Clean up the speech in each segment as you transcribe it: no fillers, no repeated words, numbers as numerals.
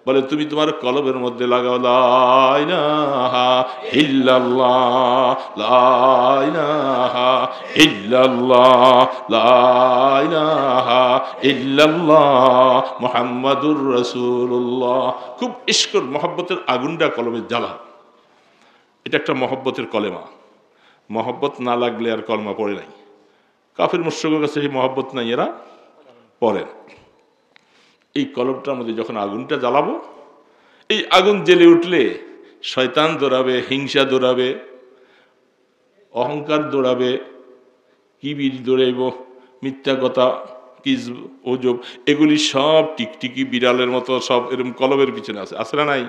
বলে তুমি তোমার কলবের মধ্যে লাগাও লা ইলাহা ইল্লাল্লাহ, লা ইলাহা ইল্লাল্লাহ, লা ইলাহা ইল্লাল্লাহ মুহাম্মাদুর রাসূলুল্লাহ। খুব ইশকের মহব্বতের আগুনটা কলমে জ্বালা। এটা একটা মহব্বতের কলেমা। মহব্বত না লাগলে আর কলমা পড়ে নাই। কাফির মুশরিকের কাছে এই মহব্বত নাই, এরা পড়ে। এই কলমটার মধ্যে যখন আগুনটা জ্বালাবো, এই আগুন জ্বেলে উঠলে শয়তান দৌড়াবে, হিংসা দৌড়াবে, অহংকার দৌড়াবে, কিবির দৌড়াইব, মিথ্যা কথা, কিজব, ওজব, এগুলি সব টিকটিকি বিড়ালের মতো সব এরকম কলবের পিছনে আছে। আছে না নাই?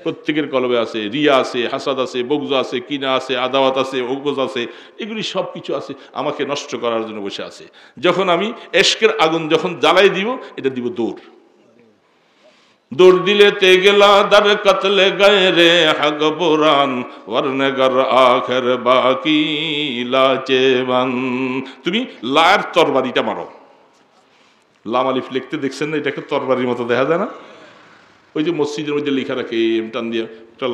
প্রত্যেকের কলবে আছে। রিয়া আছে, হাসাদ আছে, বগজা আছে, কিনা আছে, আদাওয়াত আছে, ওগজ আছে, এগুলি সব কিছু আছে, আমাকে নষ্ট করার জন্য বসে আছে। যখন আমি এশকের আগুন যখন জ্বালাই দিব, এটা দিব দৌড়। দৌড় দিলে তে গেলা দার কাতলে গায়ে রে হাগ বুরান ওয়ারনেগার আখের বাকি লাচেবান। তুমি লার তরবারিটা মারো। লাম আলিফ লিখতে দেখছেন না? এটাকে তরবারির মতো দেখা যায় না? ওই যে মসজিদের মধ্যে লেখা রাখে টান দিয়ে একটা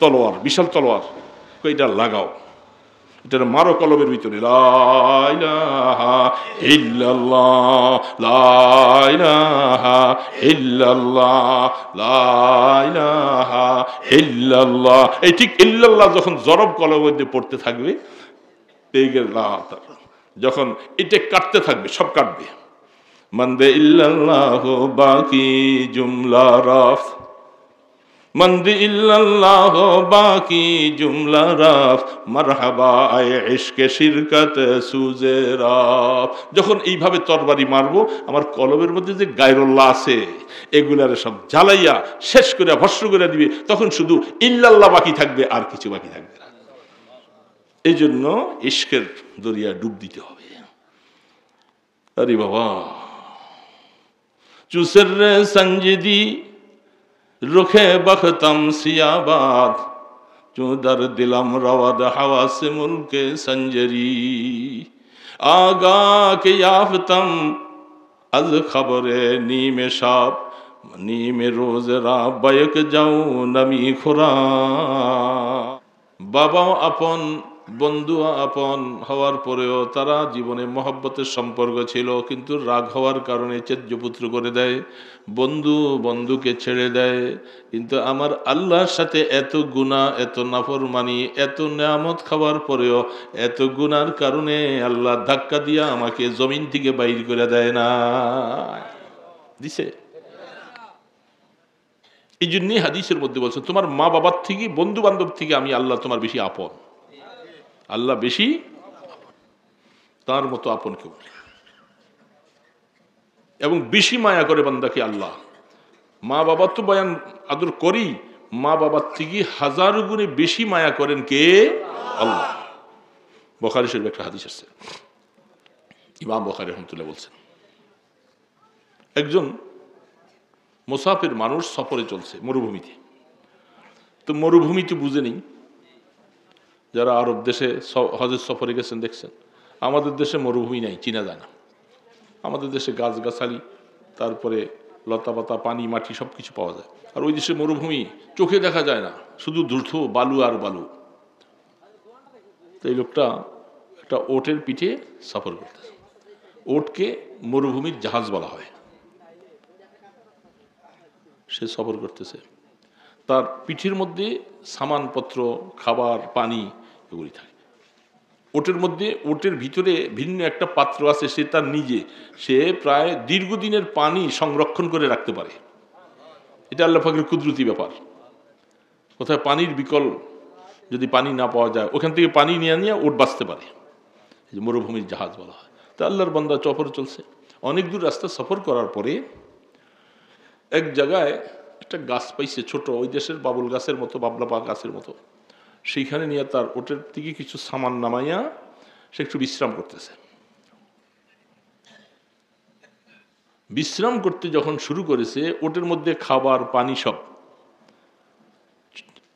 তলোয়ার, বিশাল তলোয়ার, এটা লাগাও, এটা মারো কলবের ভিতরে। লা ইলাহা ইল্লাল্লাহ, লা ইলাহা ইল্লাল্লাহ, লা ইলাহা ইল্লাল্লাহ। এই ঠিক ইল্লাল্লাহ যখন জরব কলবের মধ্যে পড়তে থাকবে, যখন এটা কাটতে থাকবে, সব কাটবে। মন্দে ইল্লাল্লাহু বাকি জুমলা রাফ, মন্দে ইল্লাল্লাহু বাকি জুমলা রাফ, মারহাবা আয়ে ইশকে শিরকত সুজে রাফ। যখন এইভাবে তরবারি মারবো, আমার কলবের মধ্যে যে গায়রুল্লাহ আছে এগুলারে সব জ্বালাইয়া শেষ করে ভস্ম করে দিবে। তখন শুধু ইল্লাল্লাহ বাকি থাকবে, আর কিছু বাকি থাকবে না। এই জন্য ইশকের দরিয়া ডুব দিতে হবে। আরে বাবা, চুসের সঞ্জিদি রুখে বখতম সিয়াবাদ, চুদার দিলাম রওয়াদ হাওয়াসে মুলকে সঞ্জরি, আগা কে याफ्तम আজ খবরে নীমে শাব, নীমে রোজ রা বয়ক যাও নমি খুরা। বাবাও আপন, বন্ধু আপন হওয়ার পরেও তারা জীবনে মহব্বতের সম্পর্ক ছিল, কিন্তু রাগ হওয়ার কারণে ত্যায্যপুত্র করে দেয়, বন্ধু বন্ধুকে ছেড়ে দেয়। কিন্তু আমার আল্লাহর সাথে এত গুনাহ, এত নাফরমানি, এত নেয়ামত খাওয়ার পরেও এত গুনার কারণে আল্লাহ ধাক্কা দিয়া আমাকে জমিন থেকে বাইর করে দেয় না, দিছে। এই জন্যই হাদিসের মধ্যে বলছে, তোমার মা বাবার থেকে, বন্ধু বান্ধব থেকে আমি আল্লাহ তোমার বেশি আপন। আল্লাহ বেশি, তার মতো আপন কেউ নেই। এবং বেশি মায়া করে বান্দাকে আল্লাহ। মা বাবা তো বয়ান আদর করি, মা বাবার থেকে হাজার গুণে বেশি মায়া করেন কে? আল্লাহ। বুখারী শরীফে একটা হাদিস আছে, ইমাম বুখারী রাহমাতুল্লাহ বলছেন, একজন মুসাফির মানুষ সফরে চলছে মরুভূমিতে। তো মরুভূমিতে বুঝে নেই, যারা আরব দেশে হজের সফরে গেছেন দেখছেন, আমাদের দেশে মরুভূমি নাই, চিনা যায় না। আমাদের দেশে গাছগাছালি, তারপরে লতা পাতা, পানি, মাটি সব কিছু পাওয়া যায়। আর ওই দেশে মরুভূমি চোখে দেখা যায় না, শুধু ধূর্ত বালু আর বালু। তো এই লোকটা একটা ওটের পিঠে সফর করতেছে। ওটকে মরুভূমির জাহাজ বলা হয়। সে সফর করতেছে, তার পিঠের মধ্যে সামানপত্র, খাবার, পানি এগুলি থাকে। ওটের মধ্যে, ওটের ভিতরে ভিন্ন একটা পাত্র আছে, সে তার নিজে, সে প্রায় দীর্ঘদিনের পানি সংরক্ষণ করে রাখতে পারে। এটা আল্লাহ পাকের কুদরতি ব্যাপার। কোথায় পানির বিকল, যদি পানি না পাওয়া যায়, ওখান থেকে পানি নিয়ে নিয়ে ওট বাঁচতে পারে। এই যে মরুভূমির জাহাজ বলা হয়। তা আল্লাহর বান্দা সফর চলছে, অনেক দূর রাস্তা সফর করার পরে এক জায়গায় একটা গাছ পাইছে, ছোট, ওই দেশের বাবুল গাছের মতো, বাবলা পা গাছের মতো। সেইখানে নিয়ে তার ওটের থেকে কিছু সামান নামাইয়া সে একটু বিশ্রাম করতেছে। বিশ্রাম করতে যখন শুরু করেছে, ওটের মধ্যে খাবার, পানি সব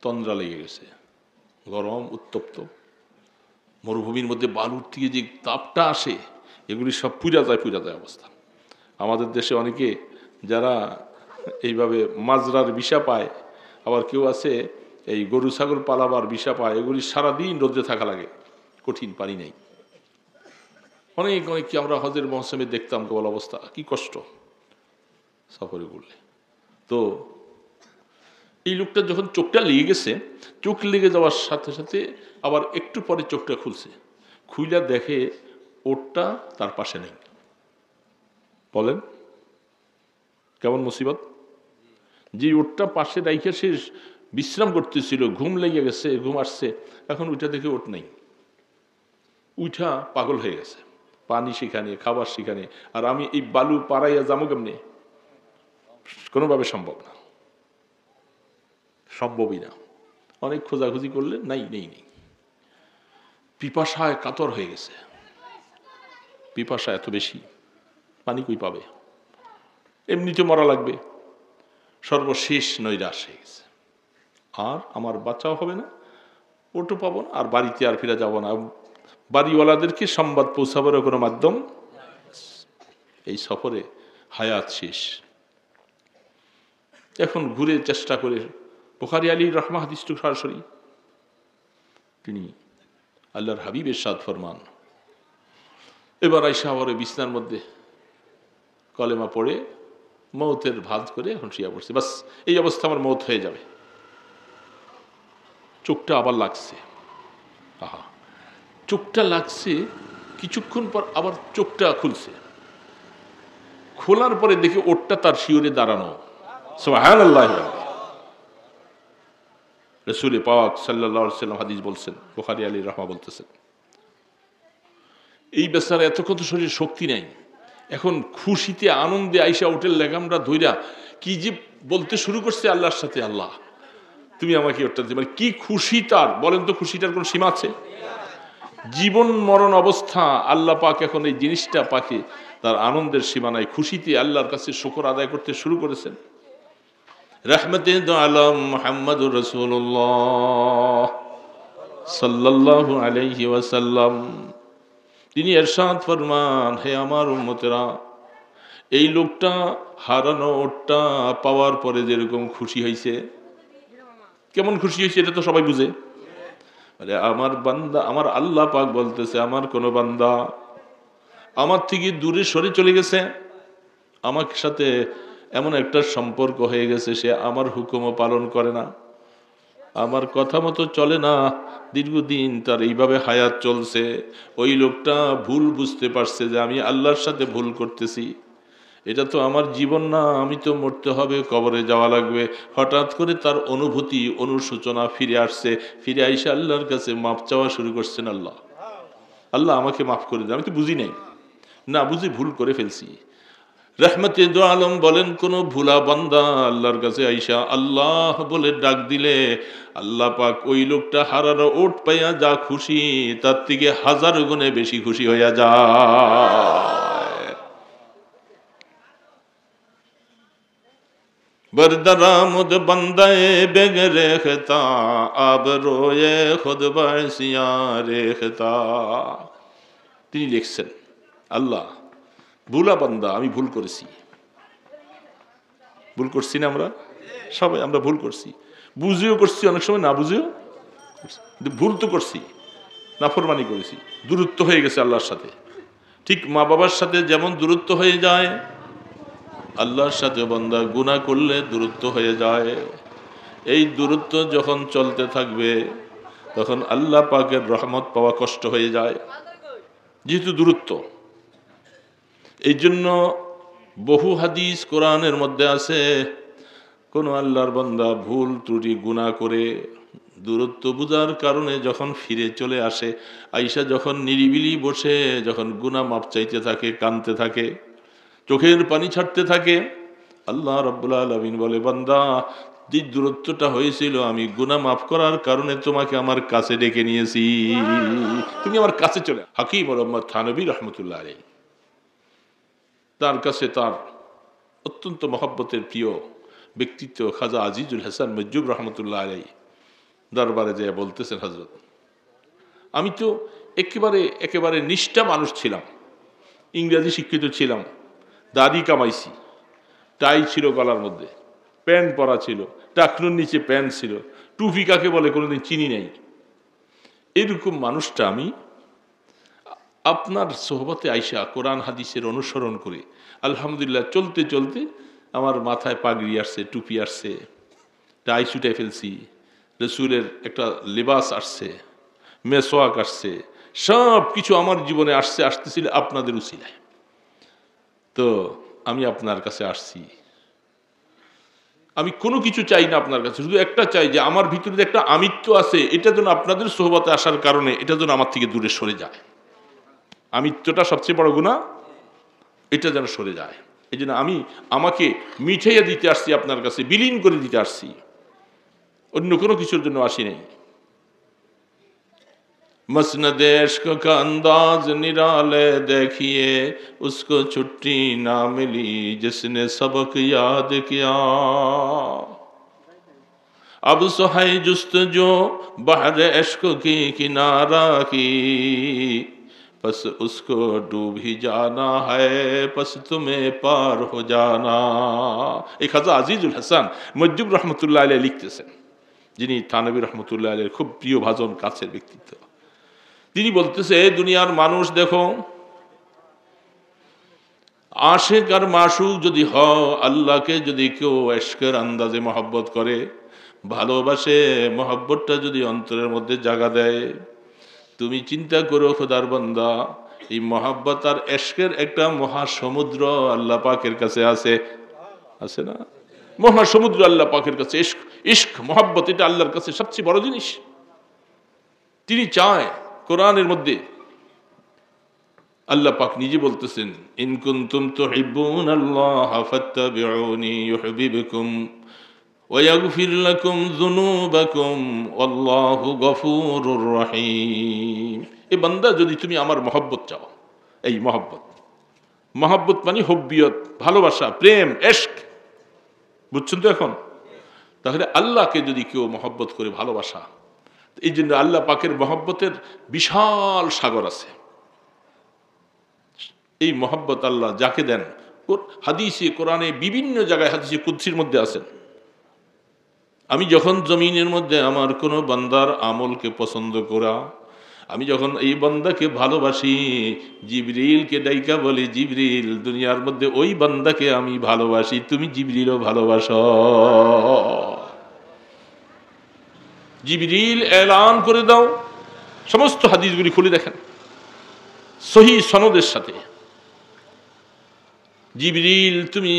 তন্দ্রা লেগে গেছে, গরম, উত্তপ্ত। মরুভূমির মধ্যে বালুর থেকে যে তাপটা আসে, এগুলি সব পুড়া যায় অবস্থা। আমাদের দেশে অনেকে যারা এইভাবে মাজরার বিষা পায়, আবার কেউ আছে এই গরু ছাগল পালাবার বিষা পায়, এগুলি সারাদিন রোদে থাকা লাগে, কঠিন, পানি নেই। অনেক অনেক কি আমরা হজের মৌসুমে দেখতাম কেবল অবস্থা, কি কষ্ট সফরে ঘুরলে। তো এই লোকটা যখন চোখটা লেগে গেছে, চোখ লেগে যাওয়ার সাথে সাথে আবার একটু পরে চোখটা খুলছে, খুইলা দেখে ওটটা তার পাশে নেই। বলেন কেমন মুসিবত! যে ওটটা পাশে রাইখে সে বিশ্রাম করতেছিল, ঘুম লেগে গেছে, ঘুম আসছে, এখন ওইটা দেখে ওট নেই, উঠা পাগল হয়ে গেছে, পানি সেখানে, খাবার সেখানে, আর আমি এই বালু পাড়াইয়া যাবো কেমনে? কোনোভাবে সম্ভব না, সম্ভবই না। অনেক খোঁজাখুঁজি করলে নাই, নেই নেই। পিপাসায় কাতর হয়ে গেছে, পিপাসা এত বেশি, পানি কই পাবে, এমনিতে মরা লাগবে। সর্বশেষ নৈরাশ হয়ে গেছে, আর আমার বাচ্চাও হবে না, ওটো পাবো না, আর বাড়িতে আর ফিরে যাব না, বাড়িওয়ালাদেরকে সংবাদ পৌঁছাবার কোনো মাধ্যম, এই সফরে হায়াত শেষ। এখন ঘুরে চেষ্টা করে, বুখারী আলী রহমা হাদিসটু সরাসরি, তিনি আল্লাহর হাবিব ইরশাদ ফরমান, এবার আইসা আবার বিছনার মধ্যে কলেমা পড়ে মৌতের ভাঁজ করে এখন শুয়ে পড়ছে, বাস এই অবস্থা আমার মৌত হয়ে যাবে। চোখটা আবার লাগছে, আহা, চোখটা লাগছে, কিছুক্ষণ পর আবার চোখটা খুলছে, খোলার পরে দেখে ওটটা তার শিয়রে দাঁড়ানো। সুবহানাল্লাহ। রাসূল পাক সাল্লাল্লাহু আলাইহি ওয়াসাল্লাম হাদিস বলছেন, বুখারী আলী রহমা বলতেছেন, এই বেচারা এতক্ষণ তো শরীরে শক্তি নাই, এখন খুশিতে আনন্দে আইসা ওটের লেগামটা ধইরা কি যে বলতে শুরু করছে আল্লাহর সাথে, আল্লাহ তুমি আমাকে ওটা দিতে, মানে কি খুশি তার, বলেন তো খুশিটার কোন সীমা আছে? জীবন মরণ অবস্থা আল্লাহ পাক এখন এই জিনিসটা পাকে তার আনন্দের সীমা নাই, খুশিতে আল্লাহর কাছে শুকর আদায় করতে শুরু করেছেন। রাহমাতুল আলাম মুহাম্মদুর রাসূলুল্লাহ সাল্লাল্লাহু আলাইহি ওয়াসাল্লাম, তিনি ইরশাদ ফরমান, হে আমার উম্মতেরা, এই লোকটা হারানো ওটটা পাওয়ার পরে যেরকম খুশি হয়েছে, কেমন খুশি হয়েছে এটা তো সবাই বুঝে। আরে আমার বান্দা, আমার আল্লাহ পাক বলতেছে, আমার কোন বান্দা আমার থেকে দূরে সরে চলে গেছে, আমার সাথে এমন একটা সম্পর্ক হয়ে গেছে, সে আমার হুকুমও পালন করে না, আমার কথা মতো চলে না, দীর্ঘদিন তার এইভাবে হায়াত চলছে। ওই লোকটা ভুল বুঝতে পারছে যে আমি আল্লাহর সাথে ভুল করতেছি, এটা তো আমার জীবন না, আমি তো মরতে হবে, কবরে যাওয়া লাগবে। হঠাৎ করে তার অনুভূতি, অনুশোচনা ফিরে আসছে, ফিরে আইসা আল্লাহর কাছে মাপ চাওয়া শুরু করছেন, আল্লাহ আল্লাহ আমাকে মাফ করে দেন, আমি তো বুঝি নাই, না বুঝি ভুল করে ফেলছি। রাহমাতুল আলম বলেন, কোন ভুলা বান্দা আল্লাহর কাছে আইসা আল্লাহ বলে ডাক দিলে আল্লাহ পাক ওই লোকটা হারানো ওট পাইয়া যা খুশি, তার থেকে 1000 গুণে বেশি খুশি হইয়া যায়। বরদরামদ বান্দায়ে বেগরে খতা, আব রোয়ে খুদ বাসিয়া রেখতা। তিনি লিখছেন, আল্লাহ ভুলা বান্দা, আমি ভুল করেছি, ভুল করছি না, আমরা সবাই আমরা ভুল করছি, বুঝেও করছি, অনেক সময় না বুঝেও কিন্তু ভুল তো করছি, নাফরমানি করেছি, দূরত্ব হয়ে গেছে আল্লাহর সাথে। ঠিক মা বাবার সাথে যেমন দূরত্ব হয়ে যায়, আল্লাহর সাথে বান্দা গুনাহ করলে দূরত্ব হয়ে যায়। এই দূরত্ব যখন চলতে থাকবে তখন আল্লাহ পাকের রহমত পাওয়া কষ্ট হয়ে যায়, যেহেতু দূরত্ব। এই জন্য বহু হাদিস কোরআনের মধ্যে আছে, কোন আল্লাহর বান্দা ভুল ত্রুটি গুনাহ করে দূরত্ব বুঝার কারণে যখন ফিরে চলে আসে, আইসা যখন নিরিবিলি বসে যখন গুনাহ মাপ চাইতে থাকে, কাঁদতে থাকে, চোখের পানি ছাড়তে থাকে, আল্লাহ রাব্বুল আলামিন বলে, বান্দা যে দূরত্বটা হয়েছিল আমি গুনাহ মাফ করার কারণে তোমাকে আমার কাছে ডেকে নিয়েছি, তুমি আমার কাছে চলে। হাকিম মোহাম্মদ থানভী রহমতুল্লাহ আলাইহি, তার কাছে তার অত্যন্ত মহব্বতের প্রিয় ব্যক্তিত্ব খাজা আজিজুল হাসান মজুব রহমতুল্লাহ আলাইহি দরবারে যেয়ে বলতেছেন, হযরত আমি তো একেবারে নিষ্ঠা মানুষ ছিলাম, ইংরেজি শিক্ষিত ছিলাম, দাড়ি কামাইছি, টাই ছিল গলার মধ্যে, প্যান্ট পরা ছিল, টাকনুর নিচে প্যান্ট ছিল, টুপি কাকে বলে কোনোদিন চিনি নাই। এরকম মানুষটা আমি আপনার সোহবতে আইসা কোরআন হাদিসের অনুসরণ করে আলহামদুলিল্লাহ চলতে চলতে আমার মাথায় পাগড়ি আসছে, টুপি আসছে, টাই ছুটে ফেলছি, রসুলের একটা লেবাস আসছে, মেসোয়াক আসছে, সব কিছু আমার জীবনে আসতেছিল আপনাদের উসিলায়। তো আমি আপনার কাছে আসছি, আমি কোনো কিছু চাই না আপনার কাছে, শুধু একটা চাই যে আমার ভিতরে যে একটা আমিত্ব আছে, এটা যেন আপনাদের সোহবতে আসার কারণে এটা যেন আমার থেকে দূরে সরে যায়। আমিত্বটা সবচেয়ে বড় গুনাহ, এটা যেন সরে যায়। এই জন্য আমি আমাকে মিঠাইয়া দিতে আসছি আপনার কাছে, বিলীন করে দিতে আসছি, অন্য কোনো কিছুর জন্য আসি নাই। मसनद इश्क का अंदाज निराले देखिए, उसको छुट्टी ना मिली जिसने सबक याद किया। अब सुहाय जुस्तजो बहर इश्क की किनारा की, बस उसको डूब ही जाना है, बस तुम्हें पार हो जाना। एक खाजा আজিজুল হাসান মজদুব রহমতুল্লাহ আলাইহি লিখতেছেন, যিনি থানবী রহমতুল্লাহ আলাইহির খুব প্রিয় ভাজন কাছের ব্যক্তিত্ব। তিনি বলতেছে, দুনিয়ার মানুষ দেখো, আশিক আর মাশুক যদি হও, আল্লাহকে যদি কেউ ইশকের আন্দাজে মহব্বত করে, ভালোবাসে, মহব্বতটা যদি অন্তরের মধ্যে জায়গা দেয়, তুমি চিন্তা করো খোদার বান্দা, এই মহব্বত আর ইশকের একটা মহাসমুদ্র আল্লাহ পাকের কাছে আছে, আছে না? মহাসমুদ্র আল্লাহ পাকের কাছে। ইশক, ইশক, মহব্বত, এটা আল্লাহর কাছে সবচেয়ে বড় জিনিস। তিনি চায়, কোরআনের মধ্যে আল্লাহ পাক নিজে বলতেছেন, ইন কুনতুম তুহিব্বুনাল্লাহ ফাত্তাবিউনি ইউহিব্বুকুম ওয়া ইয়াগফির লাকুম যুনুবাকুম ওয়াল্লাহু গফুরুর রহিম। এই বান্দা, যদি তুমি আমার মহব্বত চাও, এই মহব্বত, মহব্বত মানে হব্বিয়ত, ভালোবাসা, প্রেম, ইশক, বুঝছেন তো এখন? তাহলে আল্লাহকে যদি কেউ মহব্বত করে, ভালোবাসা, এই জন্য আল্লাহ পাকের মহব্বতের বিশাল সাগর আছে। এই মহব্বত আল্লাহ যাকে দেন, হাদিসে কোরআনে বিভিন্ন জায়গায়, হাদিসে কুদসির মধ্যে আছেন, আমি যখন জমিনের মধ্যে আমার কোনো বান্দার আমলকে পছন্দ করা, আমি যখন এই বান্দাকে ভালোবাসি, জিবরিলকে ডাইকা বলি, জিবরিল, দুনিয়ার মধ্যে ওই বান্দাকে আমি ভালোবাসি, তুমি জিবরিলও ভালোবাসো। জিবরিল এলান করে দাও, সমস্ত হাদিসগুলি খুলে দেখেন সহি সনদের সাথে, জিবরিল তুমি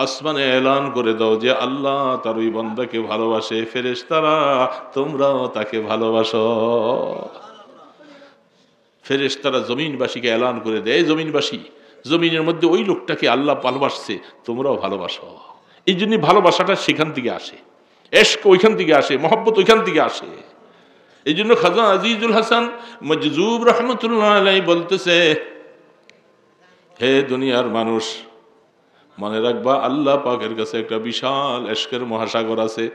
আসমানে এলান করে দাও যে আল্লাহ তার ওই বান্দাকে ভালোবাসে, ফেরেশতারা তোমরাও তাকে ভালোবাসো। ফেরেশতারা জমিনবাসীকে এলান করে দেয়, জমিনবাসী, জমিনের মধ্যে ওই লোকটাকে আল্লাহ ভালোবাসছে, তোমরাও ভালোবাসো। এই জন্য ভালোবাসাটা সেখান থেকে আসে, ইশক ওইখান থেকে আসে, মহব্বত ওইখান থেকে আসে। এই জন্য খাজা আজিজুল হাসান মজজুব রহমতুল্লাহ আলাইহি বলতেছে, হে দুনিয়ার মানুষ, মনে রাখবা আল্লাহ পাকের কাছে একটা বিশাল ইশকের মহাসাগর আছে।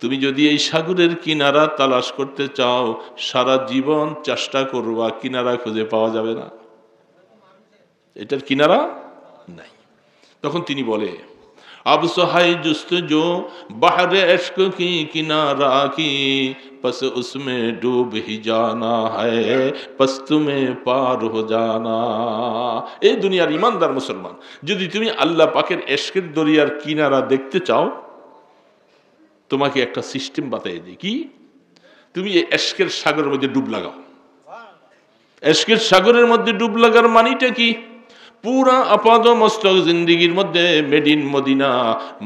তুমি যদি এই সাগরের কিনারা তালাশ করতে চাও, সারা জীবন চেষ্টা করবা, কিনারা খুঁজে পাওয়া যাবে না, এটার কিনারা নাই। তখন তিনি বলে, अब सुहाय जुस्तजो बहर इश्क की किनारा की, बस उसमें डूब ही जाना है, बस तुम्हें पार हो जाना। এই দুনিয়ার ইমানদার মুসলমান, যদি তুমি আল্লাহ পাকের ইশকের দরিয়ার কিনারা দেখতে চাও, তোমাকে একটা সিস্টেম বাতাই দিই, কি? তুমি এই ইশকের সাগরের মধ্যে ডুব লাগাও। ইশকের সাগরের মধ্যে ডুব লাগার মানেটা কি? পুরা আপাদ মস্তক জিন্দিগির মধ্যে মেড ইন মদিনা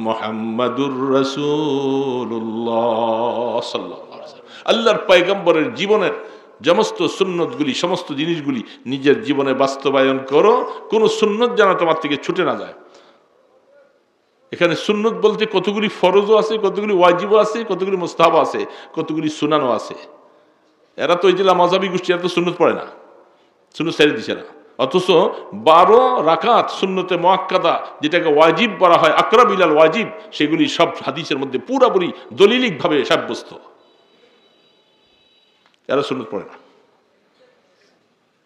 মুহাম্মাদুর রাসূলুল্লাহ সাল্লাল্লাহু আলাইহি ওয়াসাল্লাম, আল্লাহর পয়গম্বরের জীবনের সমস্ত সুন্নতগুলি, সমস্ত জিনিসগুলি নিজের জীবনে বাস্তবায়ন করো, কোন সুন্নত যেন তোমার থেকে ছুটে না যায়। এখানে সুন্নত বলতে কতগুলি ফরজও আছে, কতগুলি ওয়াজিবও আছে, কতগুলি মুস্তাহাব আছে, কতগুলি সুনানও আছে। এরা তো এই জেলা মাযহাবী গোষ্ঠী, এরা তো সুন্নত পড়ে না, সুন্নত ছেড়ে দিছে না। অথচ 12 রাকাত সুন্নতে মুআক্কাদা, যেটাকে ওয়াজিব বলা হয়, আকরাব ইলাল ওয়াজিব, সেগুলি সব হাদিসের মধ্যে পুরোপুরি দলিলিকভাবে সাব্যস্ত। এরা সুন্নত পড়ে না।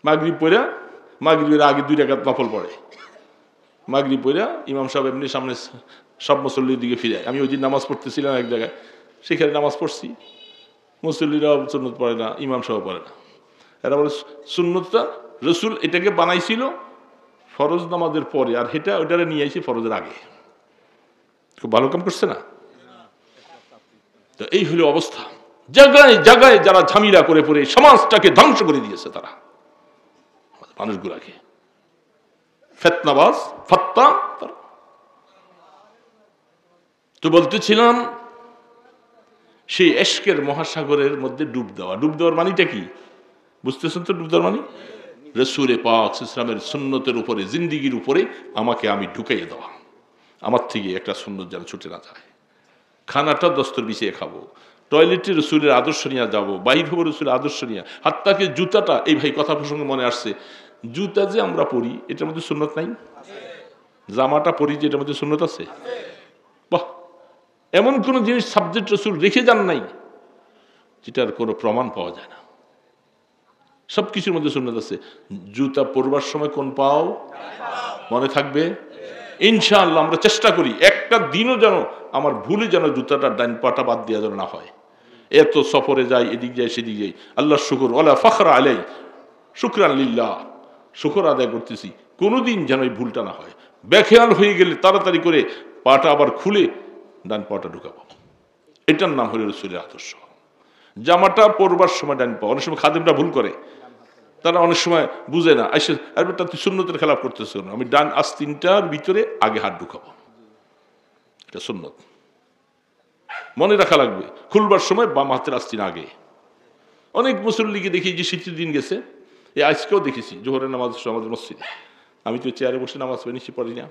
মাগরিব পড়া, মাগরিবের আগে 2 রাকাত নফল পড়ে, মাগরিব পড়া ইমাম সাহেব এমনি সামনে সব মুসল্লির দিকে ফিরে। আমি ওই দিন নামাজ পড়তেছিলাম এক জায়গায়, সেখানে নামাজ পড়ছি, মুসল্লিরাও সুন্নত পড়ে না, ইমাম সহ পড়ে না। এরা বলে সুন্নতটা রসুল এটাকে বানাইছিল ফরজ নামাজের পরে, আর ওটারে নিয়ে আইছি ফরজের আগে। খুব ভালো কাম করছে না? তো এই হলো অবস্থা। জায়গায় জায়গায় যারা ঝামেলা করে পড়ে সমাজটাকে ধ্বংস করে দিয়েছে, তারা মানুষগুলাকে ফিতনাবাজ ফাত্তা। তো বলতেছিলাম সেই ইশকের মহাসাগরের মধ্যে ডুব দেওয়া। ডুব দেওয়ার মানেটা কি বুঝতেছেন তো? ডুব দেওয়ার মানে রাসূল পাক ইসলামের সুন্নতের উপরে, জিন্দেগির উপরে আমি ঢুকাইয়ে দেওয়া। আমার থেকে একটা সুন্নত যেন ছুটে না যায়। খানাটা দস্তর বিছিয়ে খাবো, টয়লেটে রসুলের আদর্শ নিয়ে যাবো, বাইর হবো রসুলের আদর্শ নিয়ে। হাত্তাকে জুতাটা, এই ভাই কথা প্রসঙ্গে মনে আসছে, জুতা যে আমরা পরি এটার মধ্যে সুন্নত নাই? জামাটা পরি যে এটার মধ্যে সুন্নত আছে? বাহ, এমন কোন জিনিস সাবজেক্ট রসুল রেখে যান নাই যেটার কোনো প্রমাণ পাওয়া যায় না। সবকিছুর মধ্যে সুন্নত আছে। জুতা পরবার সময় কোন পাও মনে থাকবে? ইনশাআল্লাহ আমরা চেষ্টা করি একটা দিনও যেন আমার ভুলে যেন জুতাটা ডান পাটা বাদ দেওয়া যেন না হয়। এত সফরে যাই, এদিক যাই সেদিক যাই, আল্লাহ শুকর, ওয়ালা ফখরা আলাই, শুকরান লিল্লাহ, শুকর আদায় করতেছি, কোনোদিন যেন এই ভুলটা না হয়। বেখেয়াল হয়ে গেলে তাড়াতাড়ি করে পাটা আবার খুলে ডান পাটা ঢুকাবো। এটার নাম হলো রাসূলের আদর্শ। জামাটা পরবার সময় ডান পা, অনেক সময় খাদেমরা ভুল করে, তারা অনেক সময় বুঝে না, আইসে আর বেটা তুই সুন্নতের খেলাফ করতেছ না, আমি ডান আস্তিনটার ভিতরে আগে হাত ঢুকাবো, এটা সুন্নত। মনে রাখা লাগবে, খুলবার সময় বাম হাতের আস্তিন আগে। অনেক মুসল্লিকে দেখি যে শীতের দিন গেছে, এই আজকেও দেখেছি জোহরের নামাজ আমাদের মসজিদে, আমি তো চেয়ারে বসে নামাজ বেশি পড়ি না,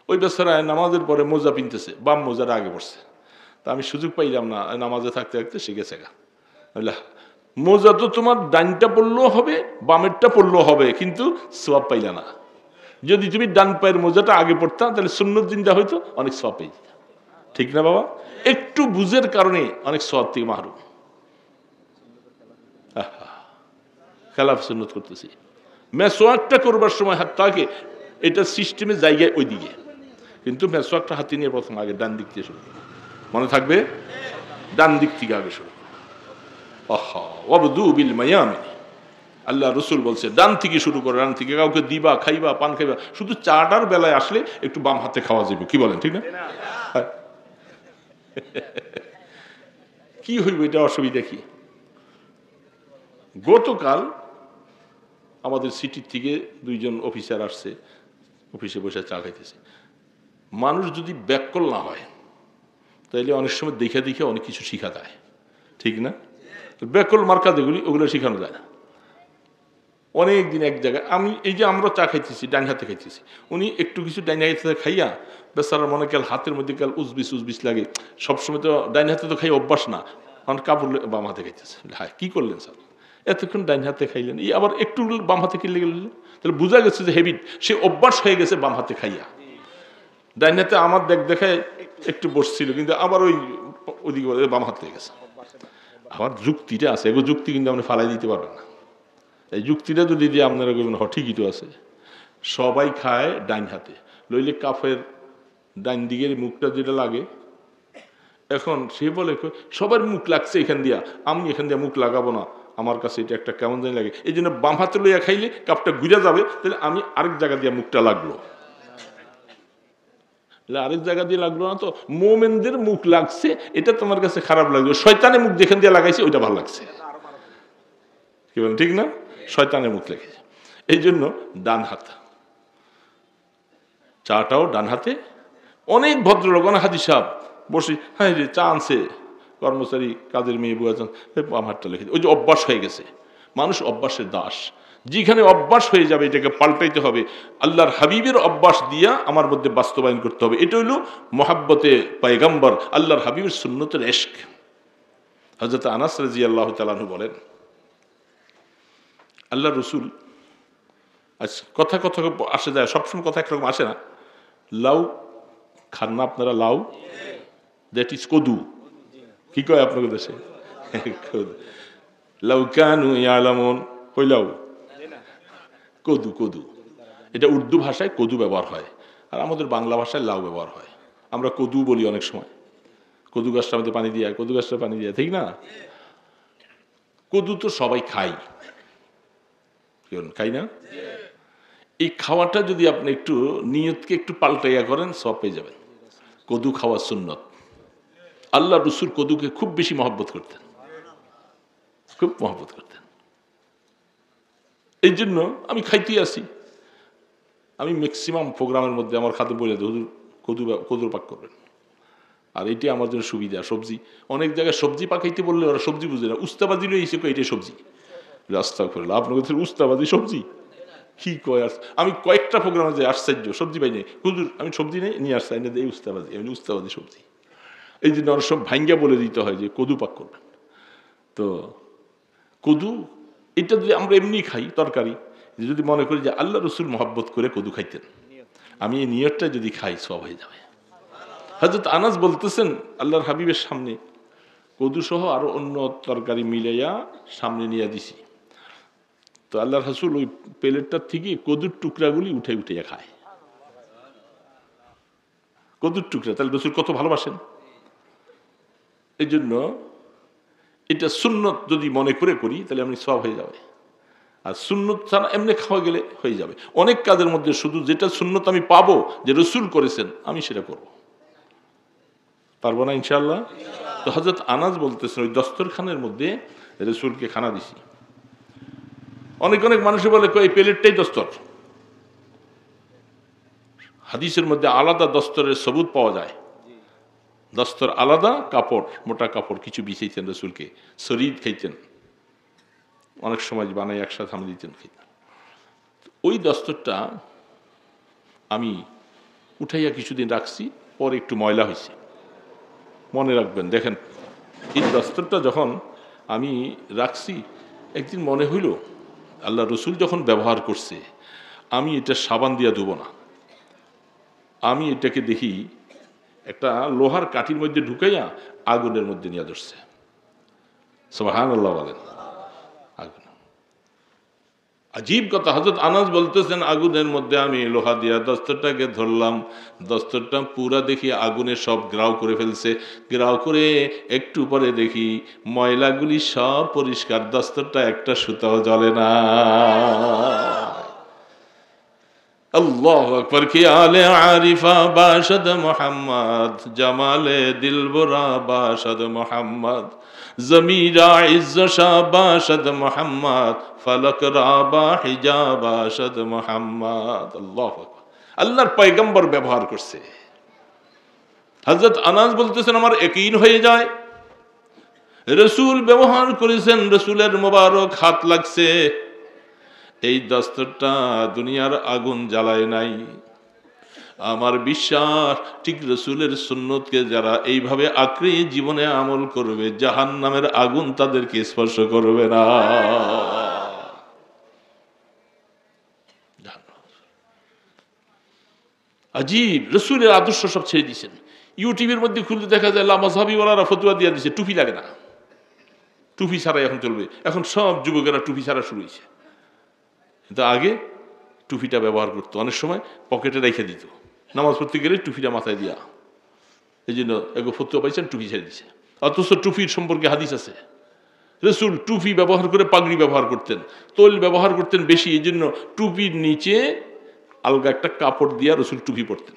ওই বেচারায় নামাজের পরে মোজা পিনতেছে, বাম মোজাটা আগে পড়ছে। তা আমি সুযোগ পাইলাম না, নামাজে থাকতে থাকতে সে গেছে গা। মোজা তো তোমার ডানটা পড়লেও হবে, বামেরটা পড়লেও হবে, কিন্তু সওয়াব পাইলা না। যদি তুমি ডান পায়ের মোজাটা আগে পড়তা তাহলে সুন্নত দিনটা হয়তো অনেক সওয়াব পেয়ে যেত। ঠিক না বাবা? একটু বুঝের কারণে অনেক সওয়াব থেকে মাহরুম। খেলাফ সুন্নত করতেছি। মেসওয়াকটা করবার সময় হাত তাকে এটা সিস্টেমে জায়গায় ওই দিকে, কিন্তু মেসওয়াকটা হাতে নিয়ে প্রথম আগে ডান দিক থেকে শুরু, মনে থাকবে? ডান দিক থেকে আগে শুরু। আল্লাহ রসুল বলছে ডান থেকে শুরু করো, ডান থেকে। কাউকে দিবা, খাইবা, পান খাইবা, শুধু চাটার বেলায় আসলে একটু বাম হাতে খাওয়া যাবে, কি বলেন? ঠিক না? কি হইব এটা? অসুবিধা কি? গতকাল আমাদের সিটির থেকে দুইজন অফিসার আসছে, অফিসে বসে চা খাইতেছে। মানুষ যদি ব্যাকল না হয় তাইলে অনেক সময় দেখে দেখে অনেক কিছু শিখা যায়, ঠিক না? ব্যাকল মার্কা যেগুলি ওগুলো শেখানো যায় না। অনেক দিন এক জায়গায় আমি এই যে আমরা চা খাইতেছি ডাইন হাতে খাইতেছি, উনি একটু কিছু ডাইন হাতে খাইয়া বেচারার মনে কাল হাতের মধ্যে কাল উজবিস লাগে, সবসময় তো ডাইন হাতে তো খাই অভ্যাস না, কারণ কাপড় বাম হাতে খাইতেছে। হ্যাঁ, কি করলেন স্যার, এতক্ষণ ডাইন হাতে খাইলেন, এই আবার একটু বাম হাতে কিনলে গেলেন, তাহলে বোঝা গেছে যে হ্যাবিট, সে অভ্যাস হয়ে গেছে বাম হাতে খাইয়া। ডাইন হাতে আমার দেখায় একটু বসছিল, কিন্তু আবার ওইদিকে বাম হাত হয়ে গেছে। আমার যুক্তিটা আছে, এগো যুক্তি কিন্তু আপনি ফালাই দিতে পারবেন না। এই যুক্তিটা যদি দিয়ে আপনারা বলবেন হ ঠিকই তো আছে, সবাই খায় ডাইন হাতে, লইলে কাফের ডাইন দিকের মুখটা যেটা লাগে, এখন সে বলে সবার মুখ লাগছে এখান দিয়া, আমি এখান দিয়ে মুখ লাগাবো না, আমার কাছে এটা একটা কেমন জানি লাগে, এই জন্য বাম হাতে লইয়া খাইলে কাপটা ঘুরে যাবে, তাহলে আমি আরেক জায়গা দিয়ে মুখটা লাগলো, আরেক জায়গা দিয়ে লাগলো না তো, মোমেনদের মুখ লাগছে এটা তোমার কাছে খারাপ লাগলো, শয়তানের মুখ যেখান দিয়ে লাগাইছে ওইটা ভালো লাগছে, কি বলেন? ঠিক না? শয়তানের মুখ লেগেছে, এই জন্য ডান হাত। চাটাও ডান হাতে। অনেক ভদ্রলোক, অনেক হাজি সাহেব বসে, হ্যাঁ যে চা আনছে কর্মচারী, কাজের মেয়ে বুয়া চান, বাম হাতটা লিখে, ওই যে অভ্যাস হয়ে গেছে। মানুষ অভ্যাসের দাস, যেখানে অভ্যাস হয়ে যাবে এটাকে পাল্টাইতে হবে। আল্লাহর হাবিবের অভ্যাস দিয়া আমার মধ্যে বাস্তবায়ন করতে হবে। এটা হইল মহাব্বতে পয়গম্বর, আল্লাহর হাবিবের সুন্নতের ইশক। হযরত আনাস রাদিয়াল্লাহু তাআলা আনহু বলেন, আল্লাহ রসুল, কথা কথা আসে যায়, সবসময় কথা একরকম আসে না। লাউ খান না আপনারা? লাউ, দ্যাট ইজ কদু। কি কয় আপনাদের দেশে? লাউ কানু ইয়ালামুন, কই লাউ? কদু। কদু এটা উর্দু ভাষায় কদু ব্যবহার হয়, আর আমাদের বাংলা ভাষায় লাউ ব্যবহার হয়। আমরা কদু বলি অনেক সময়, কদু গাছটার মধ্যে পানি দিয়া, কদু গাছটা পানি দিয়া, ঠিক না? কদু তো সবাই খাই, খাই না? এই খাওয়াটা যদি আপনি একটু নিয়তকে একটু পাল্টাইয়া করেন, সব পেয়ে যাবেন। কদু খাওয়া সুন্নত। আল্লাহ রসুল কদুকে খুব বেশি মহব্বত করতেন, খুব মহব্বত করতেন। এই জন্য আমি খাইতে আসি, আমি ম্যাক্সিমাম প্রোগ্রামের মধ্যে আমার খাতে বলে দেয় হুজুর কদুর পাক করবেন। আর এটি আমার জন্য সুবিধা। সবজি অনেক জায়গায় সবজি পাকাইতে বললে ওরা সবজি বুঝে না, উস্তাবাজি লই এসে এটাই সবজি। রাস্তা করে আপনার কাছে উস্তাবাজি সবজি কি কয়? আর আমি কয়েকটা প্রোগ্রামে যাই, আশ্চর্য সবজি পাই নাই, হুজুর আমি সবজি নেই নিয়ে আসছি, এই উস্তাবাজি, আমি উস্তাবাজি সবজি। এই জন্য অনেক সব ভাঙ্গা বলে দিতে হয় যে কদু পাক করবেন। তো কদু এটা যদি আমরা এমনি খাই তরকারি, যদি মনে করি যে আল্লাহ রসুল মহব্বত করে কদু খাইতেন, আমি এই নিয়তটা যদি খাই সব হয়ে যাবে। হযরত আনাস বলতেছেন আল্লাহর হাবিবের সামনে কদু সহ আরো অন্য তরকারি মিলাইয়া সামনে নিয়ে দিছি, তো আল্লাহর রাসূল ওই প্লেটটার থেকে কদুর টুকরাগুলি উঠে উঠে খায়। কদুর টুকরা, তাহলে রাসূল কত ভালোবাসেন। এই জন্য এটা সুন্নত যদি মনে করে করি তাহলে আমি সওয়াব হয়ে যাবে। আর সুন্নত ছাড়া এমনি খাওয়া গেলে হয়ে যাবে। অনেক কাজের মধ্যে শুধু যেটা সুন্নত আমি পাবো যে রাসূল করেছেন আমি সেটা করব, পারবো না ইনশাআল্লাহ। তো হযরত আনাস বলতেছেন ওই দস্তরখানের মধ্যে রাসূলকে খানা দিছি। অনেক অনেক মানুষ বলে এই প্লেটটাই দস্তর। হাদিসের মধ্যে আলাদা দস্তরের সবুত পাওয়া যায়। দস্তর আলাদা, কাপড় মোটা কাপড় কিছু বিছাইতেন রাসূলকে, শরীদ খাইতেন, অনেক সময় বানাই একসাথে আমি দিতেন খেতেন। ওই দস্তরটা আমি উঠাইয়া কিছুদিন রাখছি, পরে একটু ময়লা হয়েছে। মনে রাখবেন, দেখেন এই দস্তরটা যখন আমি রাখছি একদিন মনে হইল আল্লাহ রসুল যখন ব্যবহার করছে আমি এটা সাবান দিয়া ধুব না, আমি এটাকে দেখি একটা লোহার কাঠির মধ্যে ঢুকাইয়া আগুনের মধ্যে নিয়ে ধরছে। সুবহানাল্লাহ বলেন। আগুন, আজীব কথা। হযরত আনাস বলতেছেন আগুনের মধ্যে আমি লোহা দিয়া দস্তরটাকে ধরলাম, দস্তরটা পুরা দেখি আগুনে সব গ্রাও করে ফেলছে। গ্রাও করে একটু পরে দেখি ময়লাগুলি সব পরিষ্কার, দস্তরটা একটা সুতাও জ্বলে না। আল্লাহু আকবার। খেয়ালে আরিফা বাশদ মোহাম্মদ, জামালে দিলবরা বাশদ মোহাম্মদ, জমিরা ইজ্জশা বাশদ মোহাম্মদ, ফলক রাবা হিজাব বাশদ মোহাম্মদ। আল্লাহু আকবার। আল্লাহর পয়গম্বর ব্যবহার করছে। হযরত আনাস বলতেছেন আমার ইয়াকিন হয়ে যায় রাসূল ব্যবহার করেছেন, রাসূলের মোবারক হাত লাগছে, এই দস্তরটা দুনিয়ার আগুন জ্বালায় নাই। আমার বিশ্বাস ঠিক রাসূলের সুন্নতকে যারা এইভাবে আঁকড়ে জীবনে আমল করবে জাহান্নামের আগুন তাদেরকে স্পর্শ করবে না। আজীব, রাসূলের আদর্শ সব ছেড়ে দিয়েছেন। ইউটিউবের মধ্যে খুলতে দেখা যায় লামাযহাবী ওয়ালারা ফতোয়া দিয়ে দিয়েছে টুপি লাগে না, টুপি ছাড়াই এখন চলবে। এখন সব যুবকেরা টুপি ছাড়া শুরু হয়েছে, কিন্তু আগে টুপিটা ব্যবহার করতো, অনেক সময় পকেটে রেখে দিত, নামাজ পড়তে গেলে টুপিটা মাথায় দিয়া। এই জন্য এগো ফতুয়া পাইছেন টুপি ছেড়ে দিছে। অথচ টুপির সম্পর্কে হাদিস আছে, রাসূল টুপি ব্যবহার করে পাগড়ি ব্যবহার করতেন, তৈল ব্যবহার করতেন বেশি, এই জন্য টুপির নিচে আলগা একটা কাপড় দিয়া রাসূল টুপি পরতেন,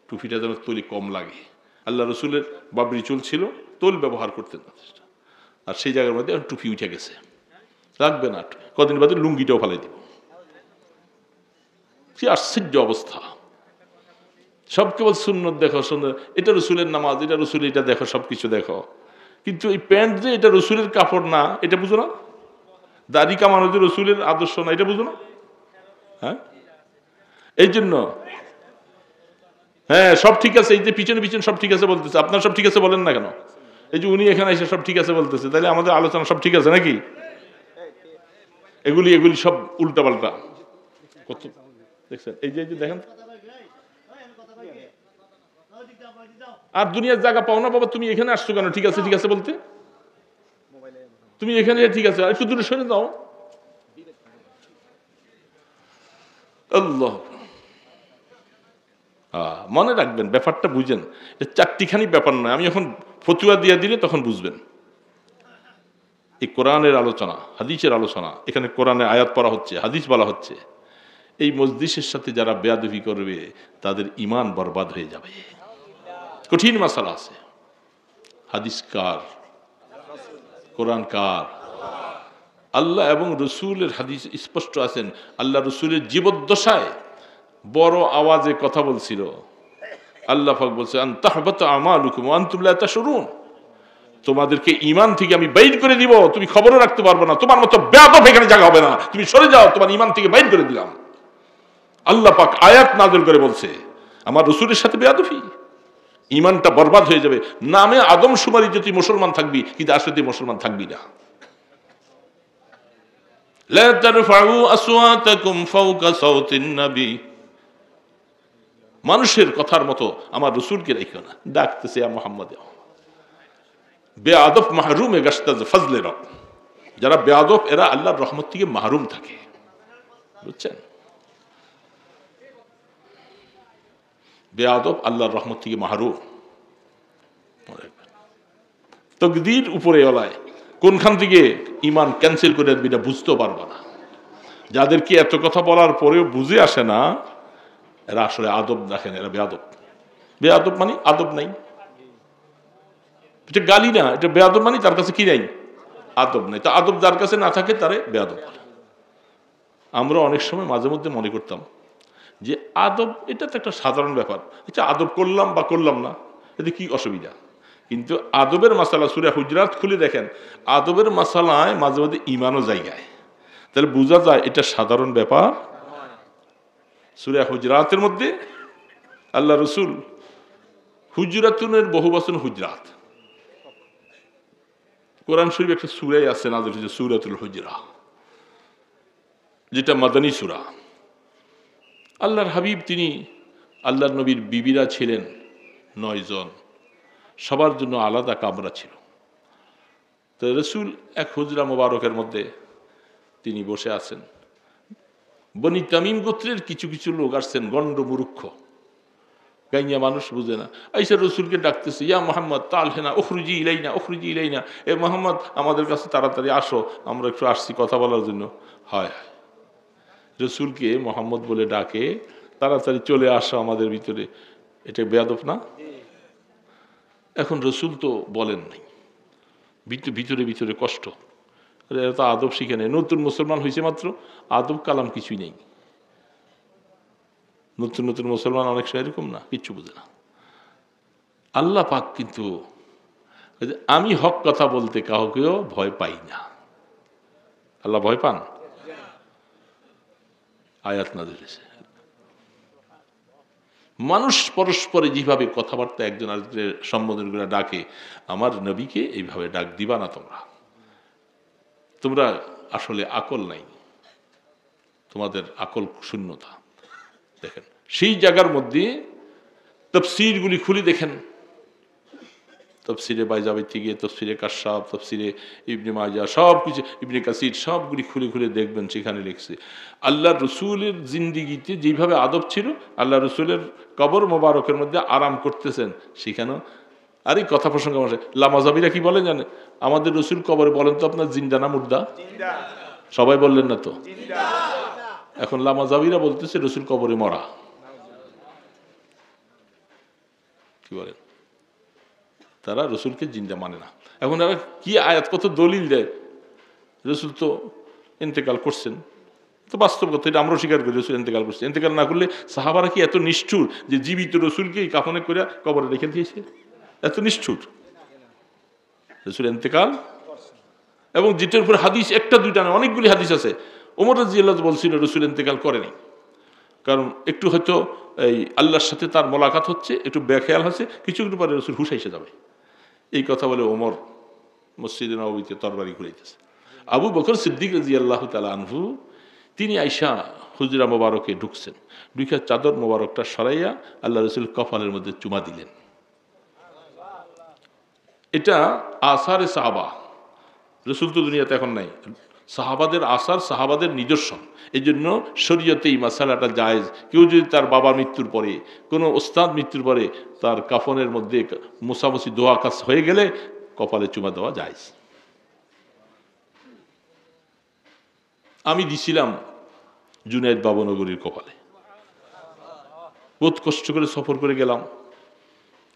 টুপিটা যেন তৈলি কম লাগে। আল্লাহ রসুলের বাবরি চুল ছিল, তোল ব্যবহার করতেন, আর সেই জায়গার মধ্যে টুপি উঠে গেছে, রাখবে না, কদিন বাদে লুঙ্গিটাও ফালাই দিব। কি আশ্চর্য অবস্থা। সব কেবল সুন্নত দেখো, সুন্দর, এটা রসুলের নামাজ, এটা রসুল, এটা দেখো, সবকিছু দেখো, কিন্তু এই প্যান্ট যে এটা রসুলের কাপড় না এটা বুঝো না, দাড়ি কামানো যে রসুলের আদর্শ না এটা বুঝো না। হ্যাঁ, এই জন্য হ্যাঁ সব ঠিক আছে, এই যে পিছনে পিছনে সব ঠিক আছে বলতেছে, আপনার সব ঠিক আছে বলেন না কেন? এই যে উনি এখানে এসে সব ঠিক আছে বলতেছে, তাহলে আমাদের আলোচনা সব ঠিক আছে নাকি? এগুলি এগুলি সব উল্টা পাল্টা কত দেখছেন। এই যে দেখেন, আর দুনিয়ার জায়গা পাও না বাবা, তুমি এখানে আসছো কেন? ঠিক আছে ঠিক আছে বলতে, তুমি এখানে ঠিক আছে, আর একটু দূরে সরে দাও। আল্লাহ, মনে রাখবেন, ব্যাপারটা বুঝেন, এটা চারটিখানি ব্যাপার নয়। আমি এখন ফতুয়া দিয়ে দিলে তখন বুঝবেন। এই কোরআনের আলোচনা, হাদিসের আলোচনা, এখানে কোরআনের আয়াত পড়া হচ্ছে, হাদিস বলা হচ্ছে। এই মজলিসের সাথে যারা বেয়াদবি করবে তাদের ঈমান বরবাদ হয়ে যাবে। কঠিন মাসালা আছে। হাদিস কার? কোরআন কার? আল্লাহ এবং রসুলের হাদিস স্পষ্ট আছেন। আল্লাহ রসুলের জীবদ্দশায় বড় আওয়াজে কথা বলছিল। আল্লাহ পাক বলছে, আন তাহবাতা আমালুকুম ওয়া আনতুম লা তাশউরুন, তোমাদেরকে ঈমান থেকে আমি বাইর করে দিব, তুমি খবরও রাখতে পারবে না, তোমার মতো বেয়াদব এখানে জায়গা হবে না, তুমি সরে যাও, তোমার ঈমান থেকে বাইর করে দিলাম। আল্লাহ পাক আয়াত নাযিল করে বলছে আমার রসুলের সাথে বেয়াদবি, ঈমানটা বরবাদ হয়ে যাবে। নামে আদম শুমারি যদি মুসলমান থাকবি, কিন্তু আসলে মুসলমান থাকবি না। লা তারফাউ আসওয়াতাকুম ফাওকা সাওতিন নবী, মানুষের কথার মতো আমার রসুলকে রেখো না। ডাকতেছে ইয়া মুহাম্মদ, বেয়াদব মাহরুমে গাশতাজ ফজলে রব, যারা বেয়াদব এরা আল্লাহর রহমত থেকে মাহরুম থাকে, বুঝছেন? বেয়াদব আল্লাহর রহমত থেকে মাহরুম। তকদির উপরে ওলায় কোনখান থেকে ঈমান ক্যান্সেল করে দেবে এটা বুঝতেও পারবা না। যাদেরকে এত কথা বলার পরেও বুঝে আসে না, এরা আসলে আদব দেখেন, এরা বেয়াদব। বেয়াদব মানে আদব নাই, এটা গালি না, এটা বেয়াদব মানে তার কাছে কি নাই? আদব নাই। তা আদব যার কাছে না থাকে তারে বেয়াদব বলে। আমরা অনেক সময় মাঝে মধ্যে মনে করতাম যে আদব এটা তো একটা সাধারণ ব্যাপার, এটা আদব করলাম বা করলাম না, এতে কি অসুবিধা। কিন্তু আদবের মাসালা সূরা হুজরাত খুলে দেখেন, আদবের মাসালায় মাঝে মাঝে ঈমানও জায়গায়, তাহলে বোঝা যায় এটা সাধারণ ব্যাপার। সূরা হুজরাতের মধ্যে আল্লাহ রসুল হুজরাতুনের বহু বচন হুজরাত, কোরআন শরীফ একটা সূরাই আছে নাযিল হয়েছে সূরাতুল হুজরা, যেটা মাদানী সূরা। আল্লাহর হাবিব তিনি, আল্লাহর নবীর বিবিরা ছিলেন 9 জন, সবার জন্য আলাদা কামরা ছিল। তো রসুল এক হুজরা মোবারকের মধ্যে তিনি বসে আছেন। বনি তামিম গোত্রের কিছু কিছু লোক আসছেন, গণ্ড মূর্খ গাইয়া মানুষ, বুঝে না, আইসা রসুলকে ডাকতেছে, ইয়া মুহাম্মদ তালহেনা উখরুজি ইলাইনা উখরুজি ইলাইনা, এ মুহাম্মদ আমাদের কাছে তাড়াতাড়ি আসো, আমরা একটু আসছি কথা বলার জন্য। হয় রসুলকে মোহাম্মদ বলে ডাকে, তাড়াতাড়ি চলে আসো আমাদের ভিতরে, এটা বেয়াদব না? এখন রসুল তো বলেন নাই, ভিতরে ভিতরে কষ্ট, এরা তো আদব শিখে নেই, নতুন মুসলমান হয়েছে মাত্র, আদব কালাম কিছুই নেই। নতুন নতুন মুসলমান অনেক সময় এরকম না, কিচ্ছু বুঝে না। আল্লাহ পাক কিন্তু আমি হক কথা বলতে কাউকেও ভয় পাই না। আল্লাহ ভয় পান? আয়াত নাযিল হয়েছে। মানুষ পরস্পরে যেভাবে কথাবার্তা একজন আরেকজনের সম্বোধন করে ডাকে, আমার নবীকে এইভাবে ডাক দিবা না তোমরা, তোমরা আসলে আকল নাই, তোমাদের আকল শূন্যতা। দেখেন সেই জায়গার মধ্যে তাফসীরগুলি খুলে দেখেন, তফসিরে বাইজাবি থেকে তফসিরে কাশাফ, তফসিরে ইবনে মাজা, সব কিছু, ইবনে কাসির, সবগুলি খুলে খুলে দেখবেন, সেখানে লিখছে আল্লাহ রসুলের জিন্দিগিতে যেভাবে আদব ছিল, আল্লাহ রসুলের কবর মোবারকের মধ্যে আরাম করতেছেন সেখানেও। আরে কথা প্রসঙ্গে আমার লামাজাবিরা কি বলে জানে, আমাদের রসুল কবরে, বলেন তো আপনার জিন্দা না মুর্দা? সবাই বললেন না তো। এখন লামাজাবিরা বলতেছে রসুল কবরে মরা। কি বলেন? তারা রসুলকে জিন্দা মানে না। এখন তারা কি আয়াত, কত দলিল দেয়, রসুল তো ইন্তেকাল করছেন, তো বাস্তব কথা, এটা আমরাও স্বীকার করি, রসুল ইন্তেকাল করছে। ইন্তেকাল না করলে সাহাবারা কি এত নিষ্ঠুর যে জীবিত রসুলকে কাফনে করে কবরে রেখে দিয়েছে? এত নিষ্ঠুর? রসুল ইন্তেকাল, এবং যেটার উপর হাদিস একটা দুইটা না, অনেকগুলি হাদিস আছে। ওমর রাদিয়াল্লাহু বলছিল রসুল ইন্তেকাল করেনি, কারণ একটু হয়তো এই আল্লাহর সাথে তার মোলাকাত হচ্ছে, একটু বেখেয়াল হচ্ছে, কিছু একটু পরে রসুল হুশ এসে যাবে। এই কথা বলে ওমর মসজিদে নববীতে তরবারি ঘুরাইতেছে। আবু বকর সিদ্দিক রাদিয়াল্লাহু তাআলা আনহু তিনি আয়েশা হুজরা মোবারকে ঢুকছেন, ঢুকে চাদর মোবারকটা সরাইয়া আল্লাহ রসুল কপালের মধ্যে চুমা দিলেন। এটা আসারে সাহাবা, রসুল তো দুনিয়াতে এখন নাই, সাহাবাদের আসার, সাহাবাদের নিদর্শন। এই জন্য শরীয়তে এই মাসালাটা জায়েজ। কেউ যদি তার বাবা মৃত্যুর পরে, কোনো ওস্তাদ মৃত্যুর পরে তার কাফনের মধ্যে মোছামুছি দোয়া কাজ হয়ে গেলে কপালে চুমা দেওয়া জায়েজ। আমি দিছিলাম জুনায়েদ বাবনগরীর কপালে, বহুত কষ্ট করে সফর করে গেলাম।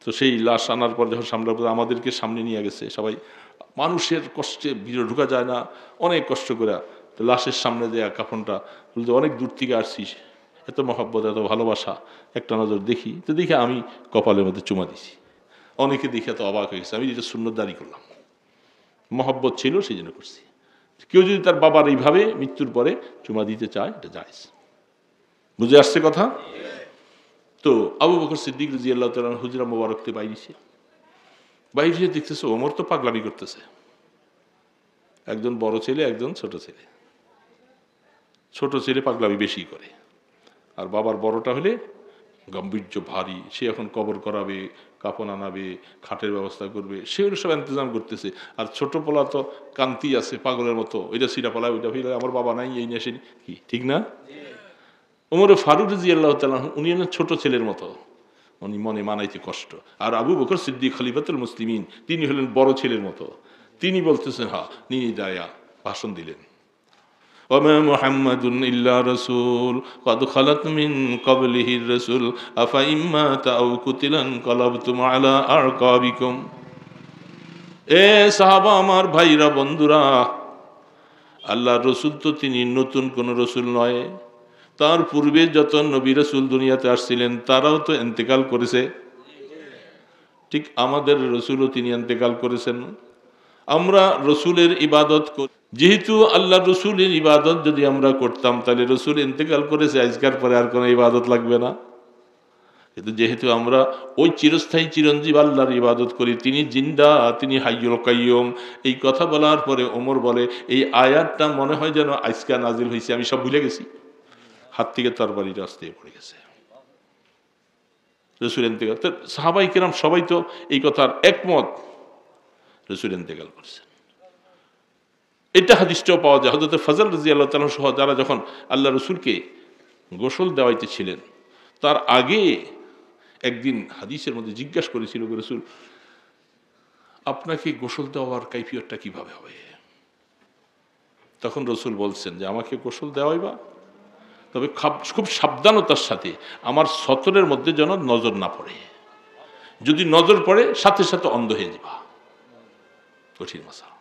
তো সেই লাশ আনার পর যখন সামনে আমাদেরকে সামনে নিয়ে গেছে সবাই, মানুষের কষ্টে ভিড়ে ঢুকা যায় না, অনেক কষ্ট করে। তো লাশের সামনে দেয়া কাফনটা বলতে অনেক দূর থেকে আসছিস, এত মহব্বত, এত ভালোবাসা, একটা নজর দেখি। তো দেখে আমি কপালের মধ্যে চুমা দিছি। অনেকে দেখে তো অবাক হয়ে গেছে। আমি যেটা সুন্নত দাঁড়ি করলাম, মহব্বত ছিল সেই জন্য করছি। কেউ যদি তার বাবার এইভাবে মৃত্যুর পরে চুমা দিতে চায়, এটা জায়েজ। বুঝে আসছে কথা? তো আবু বকর সিদ্দিক রাদিয়াল্লাহু তাআলা হুজরা মোবারকতে বাইরেছে, বাইরে দেখতেছে ওমর তো পাগলামি করতেছে। একজন বড় ছেলে, একজন ছোট ছেলে। ছোট ছেলে পাগলামি বেশি করে, আর বাবার বড়টা হলে গাম্ভীর্য ভারী। সে এখন কবর করাবে, কাফন আনাবে, খাটের ব্যবস্থা করবে, সেগুলো সব ইন্তজাম করতেছে। আর ছোট পোলা তো কান্তি আছে পাগলের মতো, ওইটা সিরা পালায়, ওইটা ফিরে, আমার বাবা নাই, এই নিয়ে আসেনি, কি ঠিক না? ওমর ফারুক রাদিয়াল্লাহু তাআলা উনি হলেন ছোট ছেলের মতো, উনি মনে মানাইতে কষ্ট। আর আবু বকর সিদ্দিক খলিফাতুল মুসলিমিন, তিনি হলেন বড় ছেলের মতো। তিনি বলতেছেন, হ্যাঁ নিয়ে দায়া ভাষণ দিলেন, ওমা মুহাম্মাদুন ইল্লা রাসূল ক্বাদ খালাত মিন ক্বাবলিহির রাসূল আফা ইম্মা তাউ কুতিলান ক্বালাবতুম আলা আরকাবিকুম। এ সাহাবা, আমার ভাইরা, বন্ধুরা, আল্লাহর রসুল তো তিনি নতুন কোন রসুল নয়। তার পূর্বে যত নবী রাসূল দুনিয়াতে আসছিলেন তারাও তো ইন্তেকাল করেছে। ঠিক আমাদের রসুলও তিনি ইন্তেকাল করেছেন। আমরা রসুলের ইবাদত করি, যেহেতু আল্লাহ রসুলের ইবাদত যদি আমরা করতাম তাহলে রসুল ইন্তেকাল করেছে, আজকার পরে আর কোনো ইবাদত লাগবে না। কিন্তু যেহেতু আমরা ওই চিরস্থায়ী চিরঞ্জীব আল্লাহর ইবাদত করি, তিনি জিন্দা, তিনি হাইয়ুল কাইয়ুম, এই কথা বলার পরে ওমর বলে, এই আয়াতটা মনে হয় যেন আজকা নাজিল হয়েছে, আমি সব ভুলে গেছি। হাত থেকে তরবারি রাস্তায় পড়ে গেছে। রসুল ইন্তেকাল, সাহাবাই কেরাম সবাই তো এই কথার একমত, রসুল ইন্তেকাল করছেন। এটা হাদিসটাও পাওয়া যায়। হযরত ফজল রাদিয়াল্লাহু তাআলা সহ যারা যখন আল্লাহ রসুলকে গোসল দেওয়াইতে ছিলেন, তার আগে একদিন হাদিসের মধ্যে জিজ্ঞাসা করেছিল, রসুল আপনাকে গোসল দেওয়ার কাইফিয়তটা কিভাবে হবে? তখন রসুল বলছেন যে আমাকে গোসল দেওয়াইবা, তবে খুব সাবধানতার সাথে, আমার সতরের মধ্যে যেন নজর না পড়ে। যদি নজর পড়ে সাথে সাথে অন্ধ হয়ে যাবা। কঠিন মাসালা,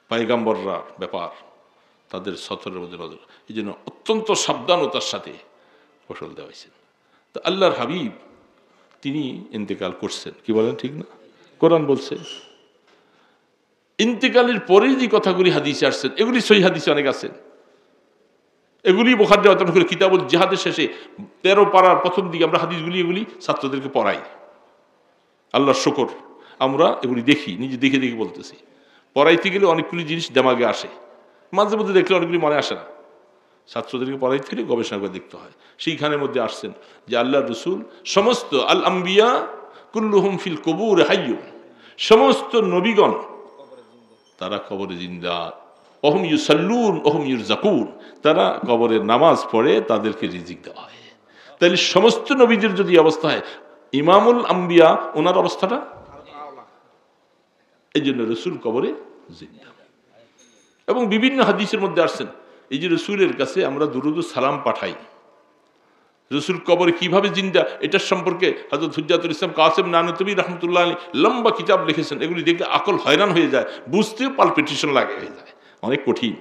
পয়গম্বররা ব্যাপার, তাদের সতরের মধ্যে নজর, এই জন্য অত্যন্ত সাবধানতার সাথে গোসল দেওয়াইছেন। তো আল্লাহর হাবিব তিনি ইন্তেকাল করছেন, কি বলেন ঠিক না? কোরআন বলছে। ইন্তেকালের পরে যে কথাগুলি হাদিসে আসছেন, এগুলি সহিহ হাদিসে অনেক আছেন। এগুলি বুখারী করে কিতাবুল জিহাদের শেষে 13 পারার প্রথম দিকে আমরা হাদিসগুলি এগুলি ছাত্রদেরকে পড়াই। আল্লাহর শুকর, আমরা এগুলি দেখি, নিজে দেখে দেখে বলতেছি। পড়াইতে গেলে অনেকগুলি জিনিস দেমাগে আসে, মাঝে মধ্যে দেখলে অনেকগুলি মনে আসে না। ছাত্রদেরকে পড়াইতে গেলে গবেষণা করে দেখতে হয়। সেইখানের মধ্যে আসছেন যে আল্লাহর রাসূল সমস্ত আল আম্বিয়া কুল্লুহুম ফিল কুবুর হাইয়ুন, সমস্ত নবীগণ তারা কবরে জিন্দা। ওহুম ইউসাল্লুন ওহুম ইউরযাকুন, তারা কবরের নামাজ পড়ে, তাদেরকে রিজিক দেওয়া হয়। তাহলে সমস্ত নবীদের যদি অবস্থা হয়, ইমামুল আম্বিয়া ওনার অবস্থাটা, এই জন্য রসুল কবরে জিন্দা। এবং বিভিন্ন হাদিসের মধ্যে আসছেন, এই যে রসুলের কাছে আমরা দুরুদ ও সালাম পাঠাই, রসুল কবরে কিভাবে জিন্দা, এটার সম্পর্কে হযরত হুজ্জাতুল ইসলাম কাসেম নানতুবি রাহমাতুল্লাহ আলাইহি লম্বা কিতাব লিখেছেন। এগুলি দেখলে আকল হয়রান হয়ে যায়, বুঝতেও পালপিটেশন লাগে, হয়ে যায়, অনেক কঠিন।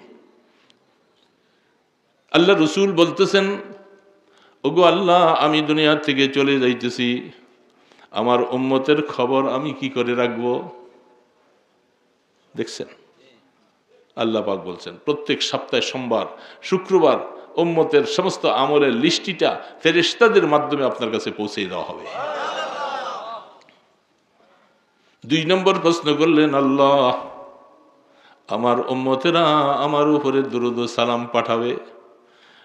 আল্লাহ রসুল বলতেছেন, ওগো আল্লাহ, আমি দুনিয়া থেকে চলে যাইতেছি, আমার উম্মতের খবর আমি কি করে রাখবো? দেখছেন, আল্লাহ পাক বলছেন প্রত্যেক সপ্তাহে সোমবার শুক্রবার উম্মতের সমস্ত আমলের লিস্টিটা ফেরেশতাদের মাধ্যমে আপনার কাছে পৌঁছে দেওয়া হবে। 2 নম্বর প্রশ্ন করলেন, আল্লাহ আমার উম্মতেরা আমার উপরে দুরুদ ও সালাম পাঠাবে,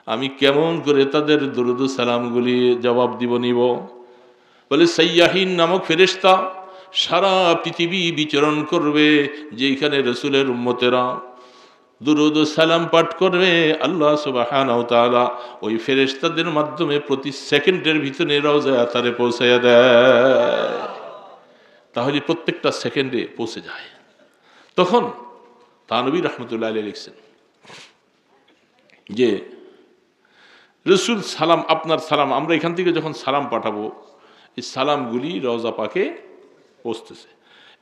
আমি কেমন করে তাদের দুরুদ ও সালামগুলি জবাব নিব? বলে সাইয়াহিন নামক ফেরেশতা সারা পৃথিবী বিচরণ করবে, যেখানে রসুলের উম্মতেরা দুরূদ ও সালাম পাঠ করবে, আল্লাহ সুবহানাহু ওয়া তাআলা ওই ফেরেশতাদের মাধ্যমে প্রতি সেকেন্ডের ভিতরে রওজায়ে আতারে পৌঁছায়া দেয়। তাহলে প্রত্যেকটা সেকেন্ডে পৌঁছে যায়। তখন থানবী রহমতুল্লাহ আলাইহি লিখছেন যে রসুল সালাম, আপনার সালাম, আমরা এখান থেকে যখন সালাম পাঠাবো এই সালামগুলি রওজা পাকে পৌঁছতেছে।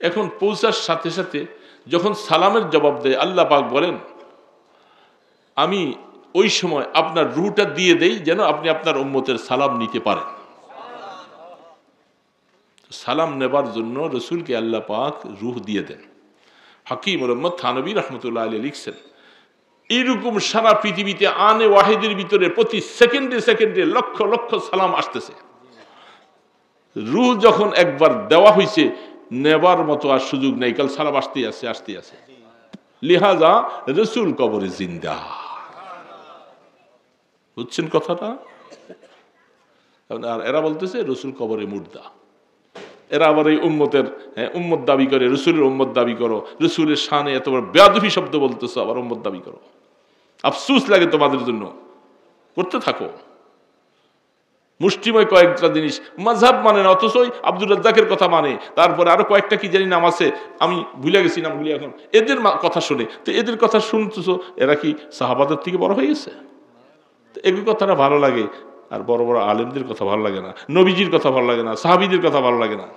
এখন পৌঁছার সাথে সাথে যখন সালামের জবাব দেয় আল্লাহ পাক বলেন আমি ওই সময় আপনার রুহটা দিয়ে দেই যেন আপনি আপনার উম্মতের সালাম নিতে পারেন। সালাম নেবার জন্য রসুলকে আল্লাহ পাক রুহ দিয়ে দেন। হাকিম মোহাম্মদ থানবী রহমতুল্লাহ আলাইহি লিখছেন এইরকম সারা পৃথিবীতে আনে ওয়াহিদের ভিতরে প্রতি সেকেন্ডে সেকেন্ডে লক্ষ লক্ষ সালাম আসতেছে। রুহ যখন একবার দেওয়া হয়েছে নেবার মতো আর সুযোগ নেই, কাল সালাম আসতেই আছে আসতেই আছে। লিহাজা রসুল কবরে জিন্দা। বুঝছেন কথাটা? আর এরা বলতেছে রসুল কবরে মুর্দা। এরা আবার এই উম্মতের উম্মত দাবি করে, রসুলের উম্মত দাবি করো, রসুলের শানে এত বড় বেয়াদবি শব্দ বলতেছো, আবার উম্মত দাবি করো। আফসুস লাগে তোমাদের জন্য, করতে থাকো। মুষ্টিময় কয়েকটা জিনিস মাযহাব মানে না, অথচ আব্দুর রাজ্জাকের কথা মানে, তারপরে আরো কয়েকটা কি জানি নাম আছে, আমি ভুলে গেছি নামগুলি এখন। এদের কথা শুনে তো এদের কথা শুনতেছো, এরা কি সাহাবাদের থেকে বড় হয়ে গেছে? তো এগুলো কথাটা ভালো লাগে, আর বড় বড় আলেমদের কথা ভালো লাগে না, নবীজির কথা ভালো লাগে না, সাহাবীদের কথা ভালো লাগে না,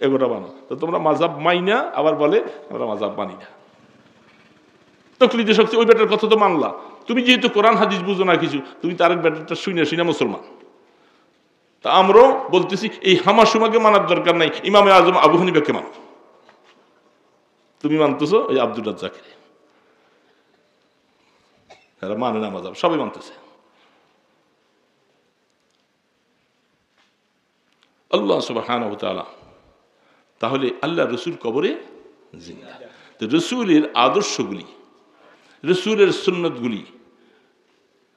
এগুলো মানো। তো তোমরা মাযহাব মাই না, আবার বলে আমরা মাযহাব মানি না। তকলিদে শক্তি ওই ব্যাটার কথা তো মানলা, তুমি যেহেতু কোরআন হাদিস বুঝো না কিছু, তুমি তার ব্যাটারটা শুনে মুসলমান। তা আমরাও বলতেছি এই হামাসুমাকে মানার দরকার নাই, ইমামে আজম আবু হানিফাকে মানো। তুমি মানতেছো ওই আব্দুর রাজ্জাকে, এরা মানে না মাযহাব, সবাই মানতেছে। আল্লাহ সুবহানাহু ওয়া তাআলা তাহলে আল্লাহ রসুল কবরে জিন্দা। তো রসুলের আদর্শগুলি, রসুলের সুন্নতগুলি,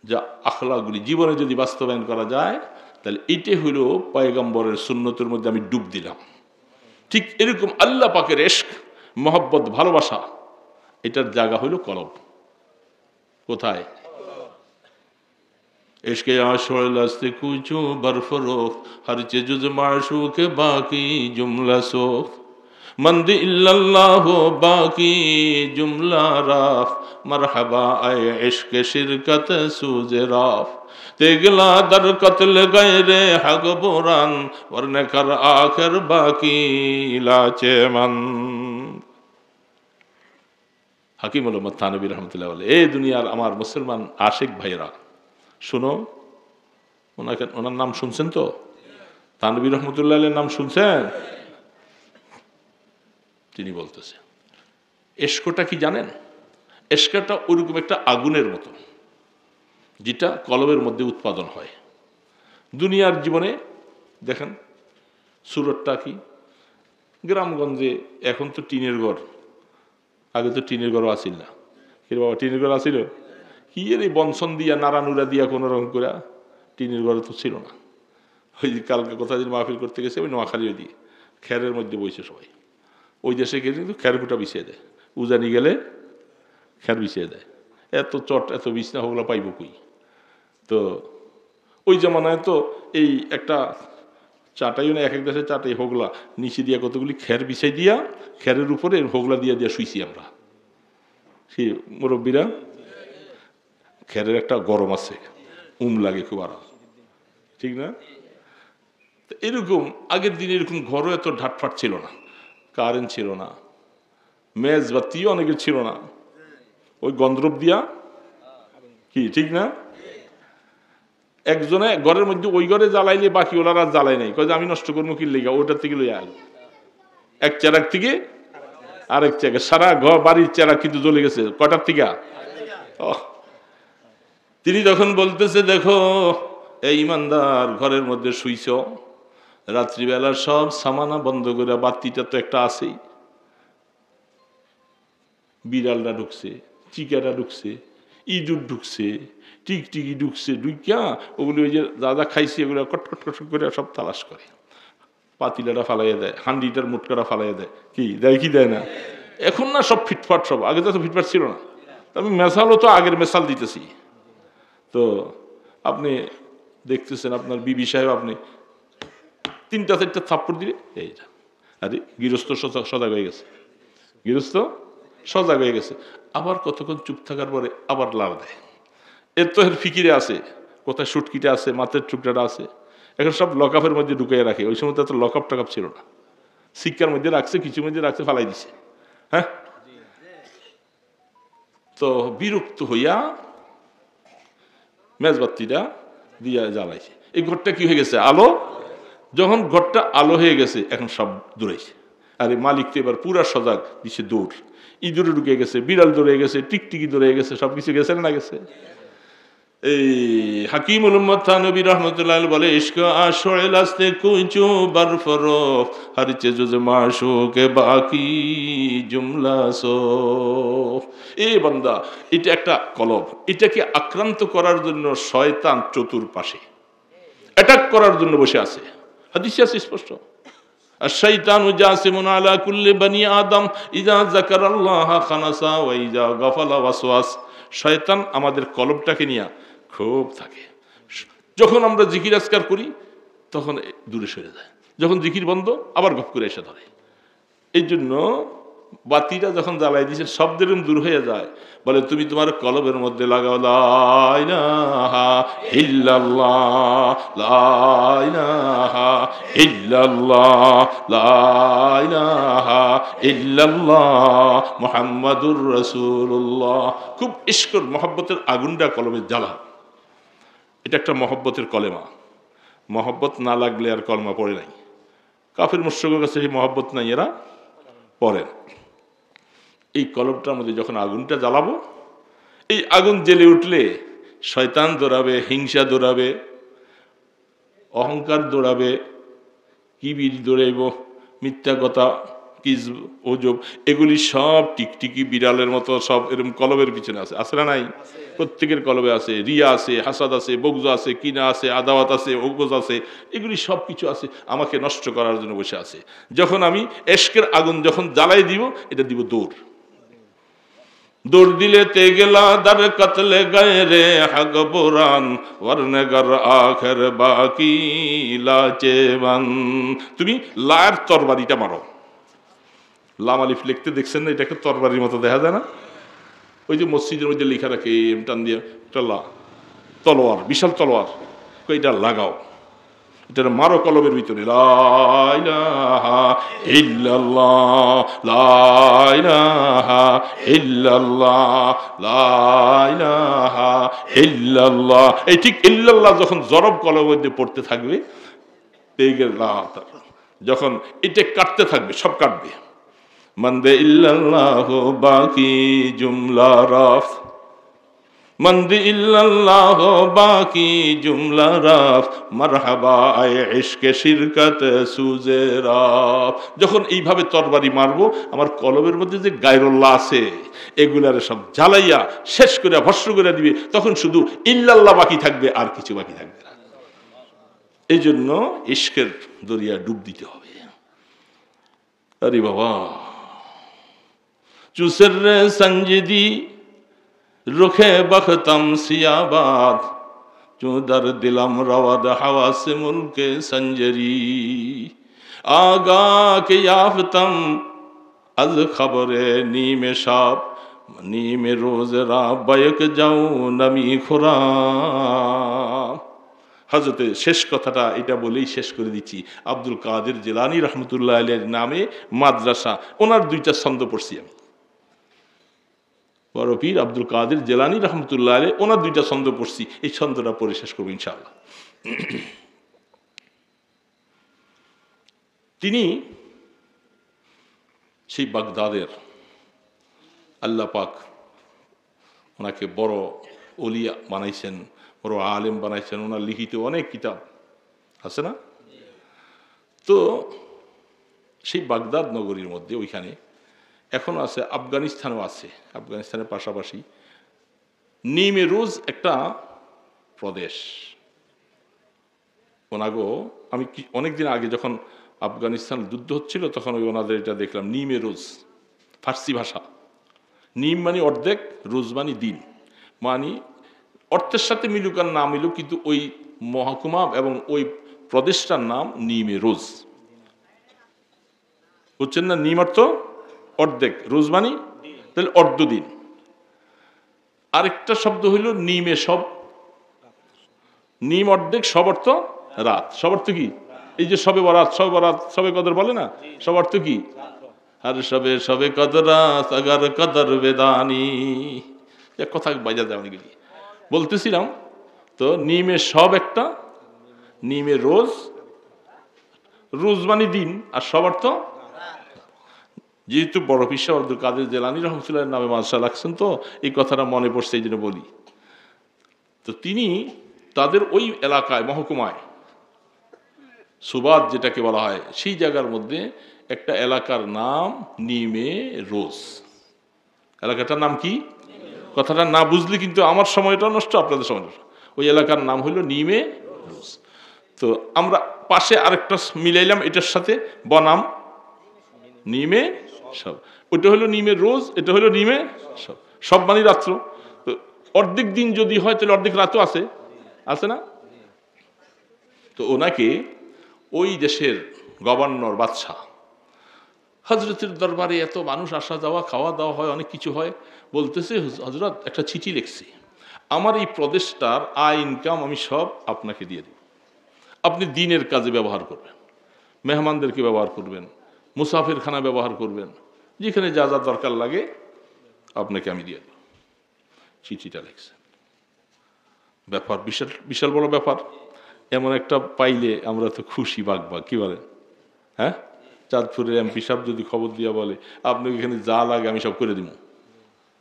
যা আখলাকগুলি জীবনে যদি বাস্তবায়ন করা যায় তাহলে এটাই হলো পয়গম্বরের সুন্নতের মধ্যে আমি ডুব দিলাম। ঠিক এরকম আল্লাহ পাকের ইশক, মহব্বত, ভালোবাসা, এটার জায়গা হলো কলব। কোথায়? इश्क़े आशुलस्ते कुछू बरफरोख हर चीज़ माशूक बाकी जुमला सोख मंद इल्लल्लाह बाकी जुमला राफ मरहबा आए इश्क़ शिरकत सूज़े राफ तेगला दर कत्ल गैरे हक बुरान वरने कर आखिर बाकी लाचे मन। হাকিম মোহাম্মদ থানবী রহমতুল্লাহ বলে এই দুনিয়ার আমার মুসলমান আশিক ভাইরা শোনো, ওনার নাম শুনছেন তো? থানবী রহমতুল্লাহ নাম শুনছেন? তিনি বলতেছে ইশকটা কি জানেন? ইশকটা ওরকম একটা আগুনের মতো যেটা কলবের মধ্যে উৎপাদন হয়। দুনিয়ার জীবনে দেখেন সুরতটা কি, গ্রামগঞ্জে এখন তো টিনের ঘর, আগে তো টিনের ঘরও আসিল না। কি বাবা, টিনের ঘর আসিল কি এর এই বনসন দিয়া নাড়ানুরা দিয়া কোনো রকম করে, টিনের ঘরে তো ছিল না। ওই যে কালকে কোথায় দিন মাহফিল করতে গেছে ওই নোয়াখালী দিয়ে খেরের মধ্যে বইছে সবাই, ওই দেশে গেলে কিন্তু খেরকুটা বিছিয়ে দেয়, উজানি গেলে খের বিছিয়ে দেয়। এত চট এত বিছনা হোগলা পাইব কই? তো ওই জামানায় তো এই একটা চাটাইও না, এক এক দেশে চাটাই হোগলা নিচে দিয়া কতগুলি খের বিছাই দিয়া খেরের উপরে হোগলা দিয়া দিয়া শুইছি আমরা। সেই মুরব্বীরা, খেরের একটা গরম আছে, লাগে খুব আরাম, ঠিক না? এরকম আগের দিনে এরকম ঘরও এত ঢাটফাট ছিল না, কারেন্ট ছিল না, মেজ বাতিও অনেকের ছিল না, ওই গন্ধরব দিয়া কি, ঠিক না? একজনে ঘরের মধ্যে ওই ঘরে জ্বালাইলে বাকি ওনারা জ্বালাই নাই, কয়ে আমি নষ্ট করবো কি লেগা, ওটার থেকে লইয়া আলো এক চেরাক থেকে আরেক চেরাক, সারা ঘর বাড়ির চেরাক কিন্তু জ্বলে গেছে। কটার থেকে? তিনি তখন বলতেছে দেখো এই ইমানদার ঘরের মধ্যে শুইছ, রাত্রিবেলা সব সামানা বন্ধ করে, বাতিটা তো একটা আছেই, বিড়ালটা ঢুকছে, চিকাটা ঢুকছে, ইঁদুর ঢুকছে, টিকটিকি ঢুকছে, ঢুকিয়া ওগুলো ওই যে যা যা খাইছে এগুলো কটকট কটকট করে সব তালাশ করে, পাতিলাটা ফালাইয়া দেয়, হান্ডিটার মুটকাটা ফালাইয়া দেয়, কি দেয় কি দেয় না? এখন না সব ফিটফাট, সব আগে তো ফিটফাট ছিল না, আমি মেসালও তো আগের মেসাল দিতেছি। তো আপনি দেখতেছেন আপনার বিবি সাহেব আপনি 3-4টা থাপ্পড় দিলে এইটা, আরে গৃহস্থ সজাগ হয়ে গেছে, গৃহস্থ সজাগ হয়ে গেছে। আবার কতক্ষণ চুপ থাকার পরে আবার লাড় দেয়। এর তো এর ফিকিরে আছে, কোথায় সুটকিটা আছে, মাছের টুকরাটা আছে, এখন সব লকআপের মধ্যে ঢুকিয়ে রাখে। ওই সময় তো লকআপ টকআপ ছিল না, শিক্ষার মধ্যে রাখছে, কিছুর মধ্যে রাখছে, ফালাই দিছে। হ্যাঁ, তো বিরক্ত হইয়া মেজবাতিটা দিয়া জ্বালাইছে। এই ঘরটা কি হয়ে গেছে, আলো। যখন ঘরটা আলো হয়ে গেছে এখন সব দৌড়াইছে। আরে মালিক তো এবার পুরা সজাগ, দিছে দৌড়। ইঁদুরে ঢুকে গেছে, বিড়াল দৌড়ে গেছে, টিকটিকি দৌড়ে গেছে, সবকিছু গেছে না গেছে। এই হাকিমুল উম্মত থানবী রাহমাতুল্লাহ বলে, ইশক আশোয়ে লাস্তে কুচু বরফরফ হর চেজুজ মাশুকে বাকি জুমলা সফ। এ বান্দা, এটা একটা কলব, এটাকে আক্রান্ত করার জন্য শয়তান চতুর্পাশে অ্যাটাক করার জন্য বসে আছে। হাদিসে আছে স্পষ্ট, আশ-শাইতানু জাসিমুন আলা কুল্লি বনি আদম ইযা যাকারাল্লাহ খানাসা ওয়া ইযা গাফালা ওয়াসওয়াস। শয়তান আমাদের কলবটাকে নিয়ে খুব থাকে। যখন আমরা জিকির আজকার করি তখন দূরে সরে যায়, যখন জিকির বন্ধ আবার গপ করে এসে ধরে। এই জন্য বাতিটা যখন জ্বালাই দিয়েছে শব্দের দূর হয়ে যায়। বলে তুমি তোমার কলবের মধ্যে লাগাও লা ইলাহা ইল্লাল্লাহ, লা ইলাহা ইল্লাল্লাহ, লা ইলাহা ইল্লাল্লাহ মুহাম্মাদুর রাসূলুল্লাহ। খুব ইশকর মহব্বতের আগুনটা কলমে জ্বালা। এটা একটা মহব্বতের কলেমা। মহব্বত না লাগলে আর কলমা পড়ে নাই। কাফির মুশরিকের কাছে এই মহব্বত নাই, এরা পড়েন। এই কলবটার মধ্যে যখন আগুনটা জ্বালাবো, এই আগুন জ্বেলে উঠলে শয়তান দৌড়াবে, হিংসা দৌড়াবে, অহংকার দৌড়াবে, কিবির দৌড়াইব, মিথ্যা কথা, কিজব, ওজব, এগুলি সব টিকটিকি বিড়ালের মতো সব এরকম কলবের পিছনে আছে। আছে না নাই? প্রত্যেকের কলবে আছে। রিয়া আছে, হাসাদ আছে, বগজ আছে, কিনা আছে, আদাওয়াত আছে, ওগজ আছে, এগুলি সব কিছু আছে, আমাকে নষ্ট করার জন্য বসে আছে। যখন আমি এশকের আগুন যখন জ্বালাই দিব, এটা দিব দৌড়। দৌড় দিলে তে গেলা দার কাতলে গায়ে রে হাগ বোরান ওয়ারনেগার আখের বাকি লাচেবান। তুমি লার তরবারিটা মারো। লাম আলিফ লিখতে দেখছেন না? এটাকে তরবারির মতো দেখা যায় না? ওই যে মসজিদের মধ্যে লেখা রাখে টান দিয়ে, এটা তলোয়ার, বিশাল তলোয়ার, এটা লাগাও, এটা মারো কলবের ভিতরে। লা ইলাহা ইল্লাল্লাহ, লা ইলাহা ইল্লাল্লাহ, লা ইলাহা ইল্লাল্লাহ। এই ঠিক ইল্লাল্লাহ যখন জরব কলবের মধ্যে পড়তে থাকবে, যখন এটা কাটতে থাকবে, সব কাটবে। মন্দে ইল্লাল্লাহ বাকি জুমলা রাফ, মন্দে ইল্লাল্লাহ বাকি জুমলা রাফ, মারহাবা আয়ে ইশকে শিরকত সুজে রাফ। যখন এইভাবে তরবারি মারবো, আমার কলবের মধ্যে যে গায়রুল্লাহ আছে এগুলার সব জ্বালাইয়া শেষ করে ভস্ম করে দিবে। তখন শুধু ইল্লাল্লাহ বাকি থাকবে, আর কিছু বাকি থাকবে না। এই জন্য ইশকের দরিয়া ডুব দিতে হবে। আরে বাবা, চুসের সঞ্জিদি রুখে বখতম সিয়াবাদ, চুদার দিলাম রওয়াদ হাওয়াসে মুলকে সঞ্জরি, আগা কে याफ्तम अज खबरे नीमे शाब नीमे रोज रा बयक जाऊं नमी खुरा। হযরতে শেষ কথাটা এটা বলেই শেষ করে দিচ্ছি। আব্দুল কাদের জিলানী রহমতুল্লাহ আলাইহির নামে মাদ্রাসা, ওনার 2টা ছন্দ পড়ছি আমি। বড় পীর আব্দুল কাদের জিলানী রহমতুল্লাহ আলাইহি, ওনার 2টা ছন্দ পড়ছি। এই ছন্দটা পড়ে শেষ করবো ইনশাআল্লাহ। তিনি সেই বাগদাদের, আল্লাহ পাক ওনাকে বড় ওলিয়া বানাইছেন, বড় আলেম বানাইছেন। ওনার লিখিত অনেক কিতাব আছে না? তো সেই বাগদাদ নগরীর মধ্যে ওইখানে এখনো আছে, আফগানিস্তানও আছে। আফগানিস্তানের পাশাপাশি নিমেরুজ একটা প্রদেশ। ওনাগো আমি অনেকদিন আগে যখন আফগানিস্তান যুদ্ধ হচ্ছিল তখন ওই ওনাদের এটা দেখলাম, নিমেরুজ, ফার্সি ভাষা। নিম মানে অর্ধেক, রোজ মানে দিন, মানে অর্থের সাথে মিলুক আর না মিলুক, কিন্তু ওই মহকুমা এবং ওই প্রদেশটার নাম নিমে রোজ। বুঝছেন না? নিম অর্থ অর্ধেক, রোজ মানে তাহলে অর্ধ দিন। আরেকটা শব্দ হইল নিমে সব, নিম অর্ধেক, সব অর্থ রাত। সব অর্থ কি? এই যে সবে বরাত, সবে বরাত, সবে কদর বলে না, সব অর্থ কি? আর সবে সবে কদরাত আগার কদর বেদানি, এক কথা বাজা যায় অনেকগুলি বলতেছিলাম। তো নিমে সব একটা, নিমে রোজ, রোজ মানে দিন, আর সব অর্থ। যেহেতু বড় পীর শাহ আব্দুল কাদের জিলানী রহমতুল্লাহ নামে মাদ্রাসা লাগছেন, তো এই কথাটা মনে পড়ছে, এই জন্য বলি। তো তিনি তাদের ওই এলাকায়, মহকুমায় সুবাদ যেটাকে বলা হয়, সেই জায়গার মধ্যে একটা এলাকার নাম নিমে রোজ। এলাকাটার নাম কি? কথাটা না বুঝলে কিন্তু আমার সময়টা নষ্ট, আপনাদের সময় নষ্ট। ওই এলাকার নাম হইল নিমে রোজ। তো আমরা পাশে আরেকটা মিলাইলাম এটার সাথে, বনাম নিমে সব। ওইটা হলো নিমে রোজ, এটা হলো নিমে সব। সব মানে রাত্র। তো অর্ধেক দিন যদি হয় তাহলে অর্ধেক রাতও আছে, আছে না? তো ওনাকে ওই দেশের গভর্নর, বাদশাহ, হজরতের দরবারে এত মানুষ আসা যাওয়া, খাওয়া দাওয়া হয়, অনেক কিছু হয়, বলতেছে হজরত একটা চিঠি লিখছি, আমার এই প্রদেশটার আয় ইনকাম আমি সব আপনাকে দিয়ে দিব, আপনি দিনের কাজে ব্যবহার করবেন, মেহমানদেরকে ব্যবহার করবেন, মুসাফিরখানা ব্যবহার করবেন, যেখানে যা যা দরকার লাগে আপনাকে আমি দিয়ে দেব। চিঠিটা লিখছে। ব্যাপার বিশাল, বিশাল বড় ব্যাপার। এমন একটা পাইলে আমরা তো খুশি বাগবাগ, কি বলেন? হ্যাঁ, চাঁদপুরের এমপি সাহেব যদি খবর দিয়া বলে আপনাকে এখানে যা লাগে আমি সব করে দিব,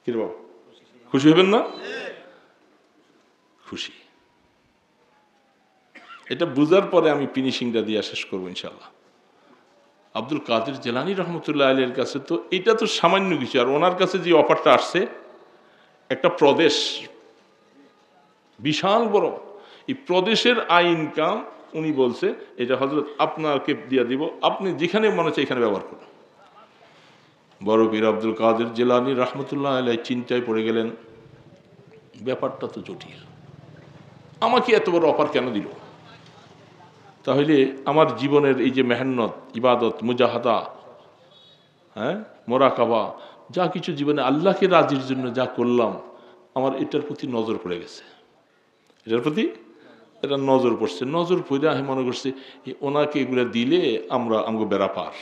কি রে বাবা, খুশি হবেন না? খুশি। এটা বুঝার পরে আমি ফিনিশিংটা দিয়ে শেষ করবো ইনশাল্লাহ। আব্দুল কাদের জিলানী রহমতুল্লাহ আলাইহির কাছে তো এটা তো সামান্য কিছু, আর ওনার কাছে যে অফারটা আসছে, একটা প্রদেশ বিশাল বড়, এই প্রদেশের আয় ইনকাম উনি বলছে এটা হযরত আপনাকে দিয়ে দিব, আপনি যেখানে মনে চায় এখানে ব্যবহার করুন। বড় পীর আব্দুল কাদের জিলানী রহমতুল্লাহ আলাইহি চিন্তায় পড়ে গেলেন, ব্যাপারটা তো জটিল, আমাকে এত বড় অফার কেন দিল? তাহলে আমার জীবনের এই যে মেহনত, ইবাদত, মুজাহাদা, হ্যাঁ, মোরাকাবা, যা কিছু জীবনে আল্লাহকে রাজির জন্য যা করলাম, আমার এটার প্রতি নজর পড়ে গেছে, এটার প্রতি এটা নজর পড়ছে। নজর পড়ে আমি মনে করছি ওনাকে এগুলো দিলে আমরা আমাকে বেড়া পার।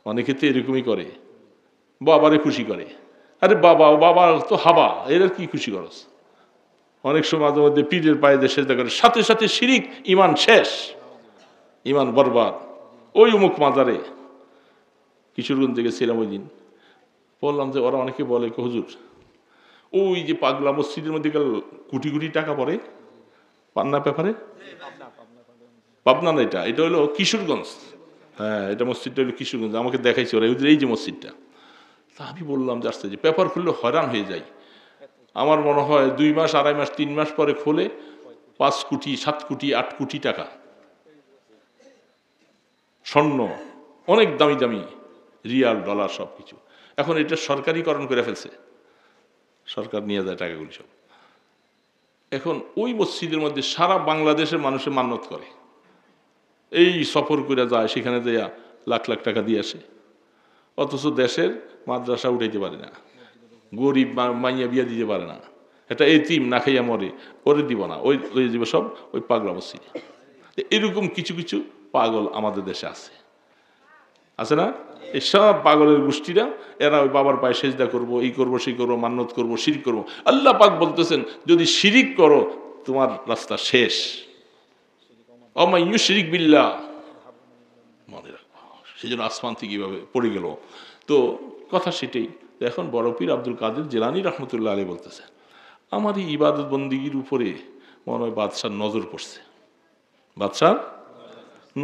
অনেকে তো এরকমই করে, বাবারে খুশি করে, আরে বাবা বাবা তো হাবা, এর কি খুশি করস? অনেক সময় মাঝে মধ্যে পীরের পায়ে দিয়ে সেজদা করে, সাথে সাথে শিরিক, ইমান শেষ, ইমান বরবাদ। ওই অমুক মাজারে কিশোরগঞ্জ থেকে ছিলাম ওই দিন, বললাম যে ওরা অনেকে বলে হুজুর ওই যে পাগলা মসজিদের মধ্যে গেল কোটি কোটি টাকা পড়ে, পান্না পেপারে, পাবনা না, এটা এটা হলো কিশোরগঞ্জ, হ্যাঁ এটা মসজিদটা হলো কিশোরগঞ্জ, আমাকে দেখাইছে ওরা, এই যে মসজিদটা। তা আমি বললাম যে আসতে, যে পেপার খুললে হয়রান হয়ে যায়, আমার মনে হয় 2 মাস 2.5 মাস 3 মাস পরে খোলে 5 কোটি 7 কোটি 8 কোটি টাকা স্বর্ণ, অনেক দামি দামি রিয়াল, ডলার, সব কিছু। এখন এটা সরকারিকরণ করে ফেলছে, সরকার নিয়ে যায় টাকাগুলি সব। এখন ওই মসজিদের মধ্যে সারা বাংলাদেশের মানুষের মান্যত করে, এই সফর করে যায়, সেখানে দেয়া লাখ লাখ টাকা দিয়ে আসে, অথচ দেশের মাদ্রাসা উঠাইতে পারে না, গরিব মাইয়া বিয়া দিতে পারে না, এটা এতিম না খাইয়া মরে, ওরে দিব না, ওই ওই দিব সব ওই পাগলা মসজিদ। এরকম কিছু কিছু পাগল আমাদের দেশে আছে, আছে না? এই সব পাগলের গোষ্ঠীরা, এরা ওই বাবার পায়ে সেজদা করবো, এই করবো, সেই করবো, মান্নত করবো, শিরিক করবো। আল্লাহ পাক বলতেছেন যদি শিরিক করো তোমার রাস্তা শেষ। অমাইয়ু শিরিক বিল্লাহ, মনে রাখবো। সেই জন্য আসমান থেকে কিভাবে পড়ে গেল। তো কথা সেটাই। এখন বড় পীর আব্দুল কাদের জিলানী রহমতুল্লাহ আলাইহি বলতেছে, আমার এই ইবাদত বন্দিগির উপরে মনে হয় বাদশার নজর পড়ছে, বাদশার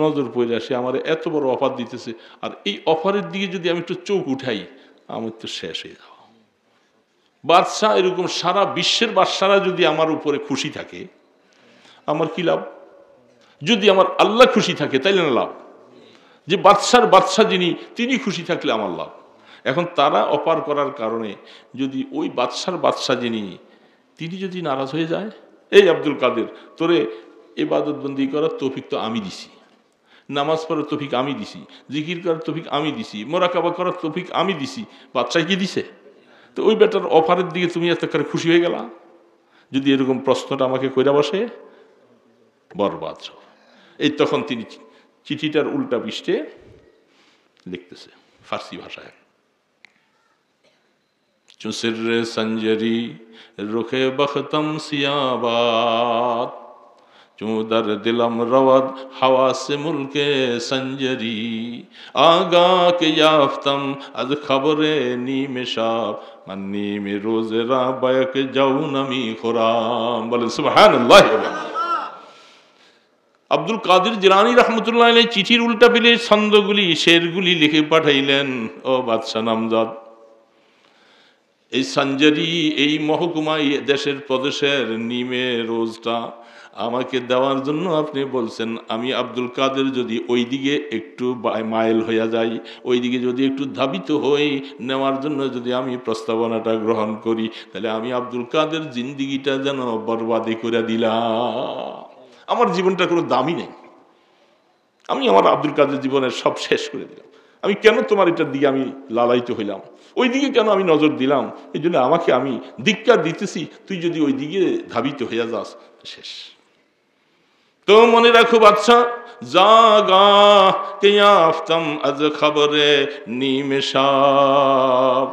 নজর পড়ে আসে, আমার এত বড় অফার দিতেছে, আর এই অফারের দিকে যদি আমি একটু চোখ উঠাই আমি তো শেষ হয়ে যাব। বাদশাহ এরকম সারা বিশ্বের বাদশারা যদি আমার উপরে খুশি থাকে আমার কি লাভ? যদি আমার আল্লাহ খুশি থাকে তাইলে না লাভ। যে বাদশার বাদশাহ যিনি, তিনি খুশি থাকলে আমার লাভ। এখন তারা অপার করার কারণে যদি ওই বাদশাহ যিনি তিনি যদি নারাজ হয়ে যায়, এই আব্দুল কাদের তোরে ইবাদত বন্দি করার তৌফিক তো আমি দিছি, নামাজ পড়ার তৌফিক আমি দিছি, জিকির করার তৌফিক আমি দিছি, মোরাকাবা করার তৌফিক আমি দিছি, বাদশাহ কি দিছে? তো ওই বেটার অফারের দিকে তুমি এত করে খুশি হয়ে গেলা? যদি এরকম প্রশ্নটা আমাকে কইরা বসে, বরবাদ সব। এই তখন তিনি চিঠিটার উল্টা পৃষ্ঠে লিখতেছে ফার্সি ভাষায়, চুসির সঞ্জরি রুখে বখতম সিয়াবাত, চুদর দিলম রওয়াদ হওয়া সে মুলকে সঞ্জরি, আগা কে ইয়াফতম আজ খবরে নীমে শাব, মান নীমে রোজে রা বায়ক যাও নমি খুরাম। বলেন সুবহানাল্লাহ। আব্দুল কাদের জিলানী রহমতুল্লাহ আলাইহি চিঠির উল্টা পেলে ছন্দগুলি শেরগুলি লিখে পাঠাইলেন, ও বাদশাহ নামজাদ, এই সঞ্জরি এই মহকুমা দেশের প্রদেশের নিমে রোজটা আমাকে দেওয়ার জন্য আপনি বলছেন। আমি আব্দুল কাদের যদি ওই দিকে একটু মাইল হইয়া যাই, ওই দিকে যদি একটু ধাবিত হই, নেওয়ার জন্য যদি আমি প্রস্তাবনাটা গ্রহণ করি, তাহলে আমি আব্দুল কাদের জিন্দিগিটা যেন বরবাদি করে দিলাম। আমার জীবনটা কোনো দামই নেই, আমি আমার আব্দুল কাদের জীবনের সব শেষ করে দিলাম। আমি কেন তোমার এটার দিকে আমি লালায়িত হইলাম, ওই দিকে কেন আমি নজর দিলাম? এই জন্য আমাকে আমি ধিক্কার দিতেছি, তুই যদি ওই দিকে ধাবিত হইয়া যাস শেষ। তো মনে রাখো বাদশা, জাগা কে ইয়াফতম আজ খবরে নীমে শাব,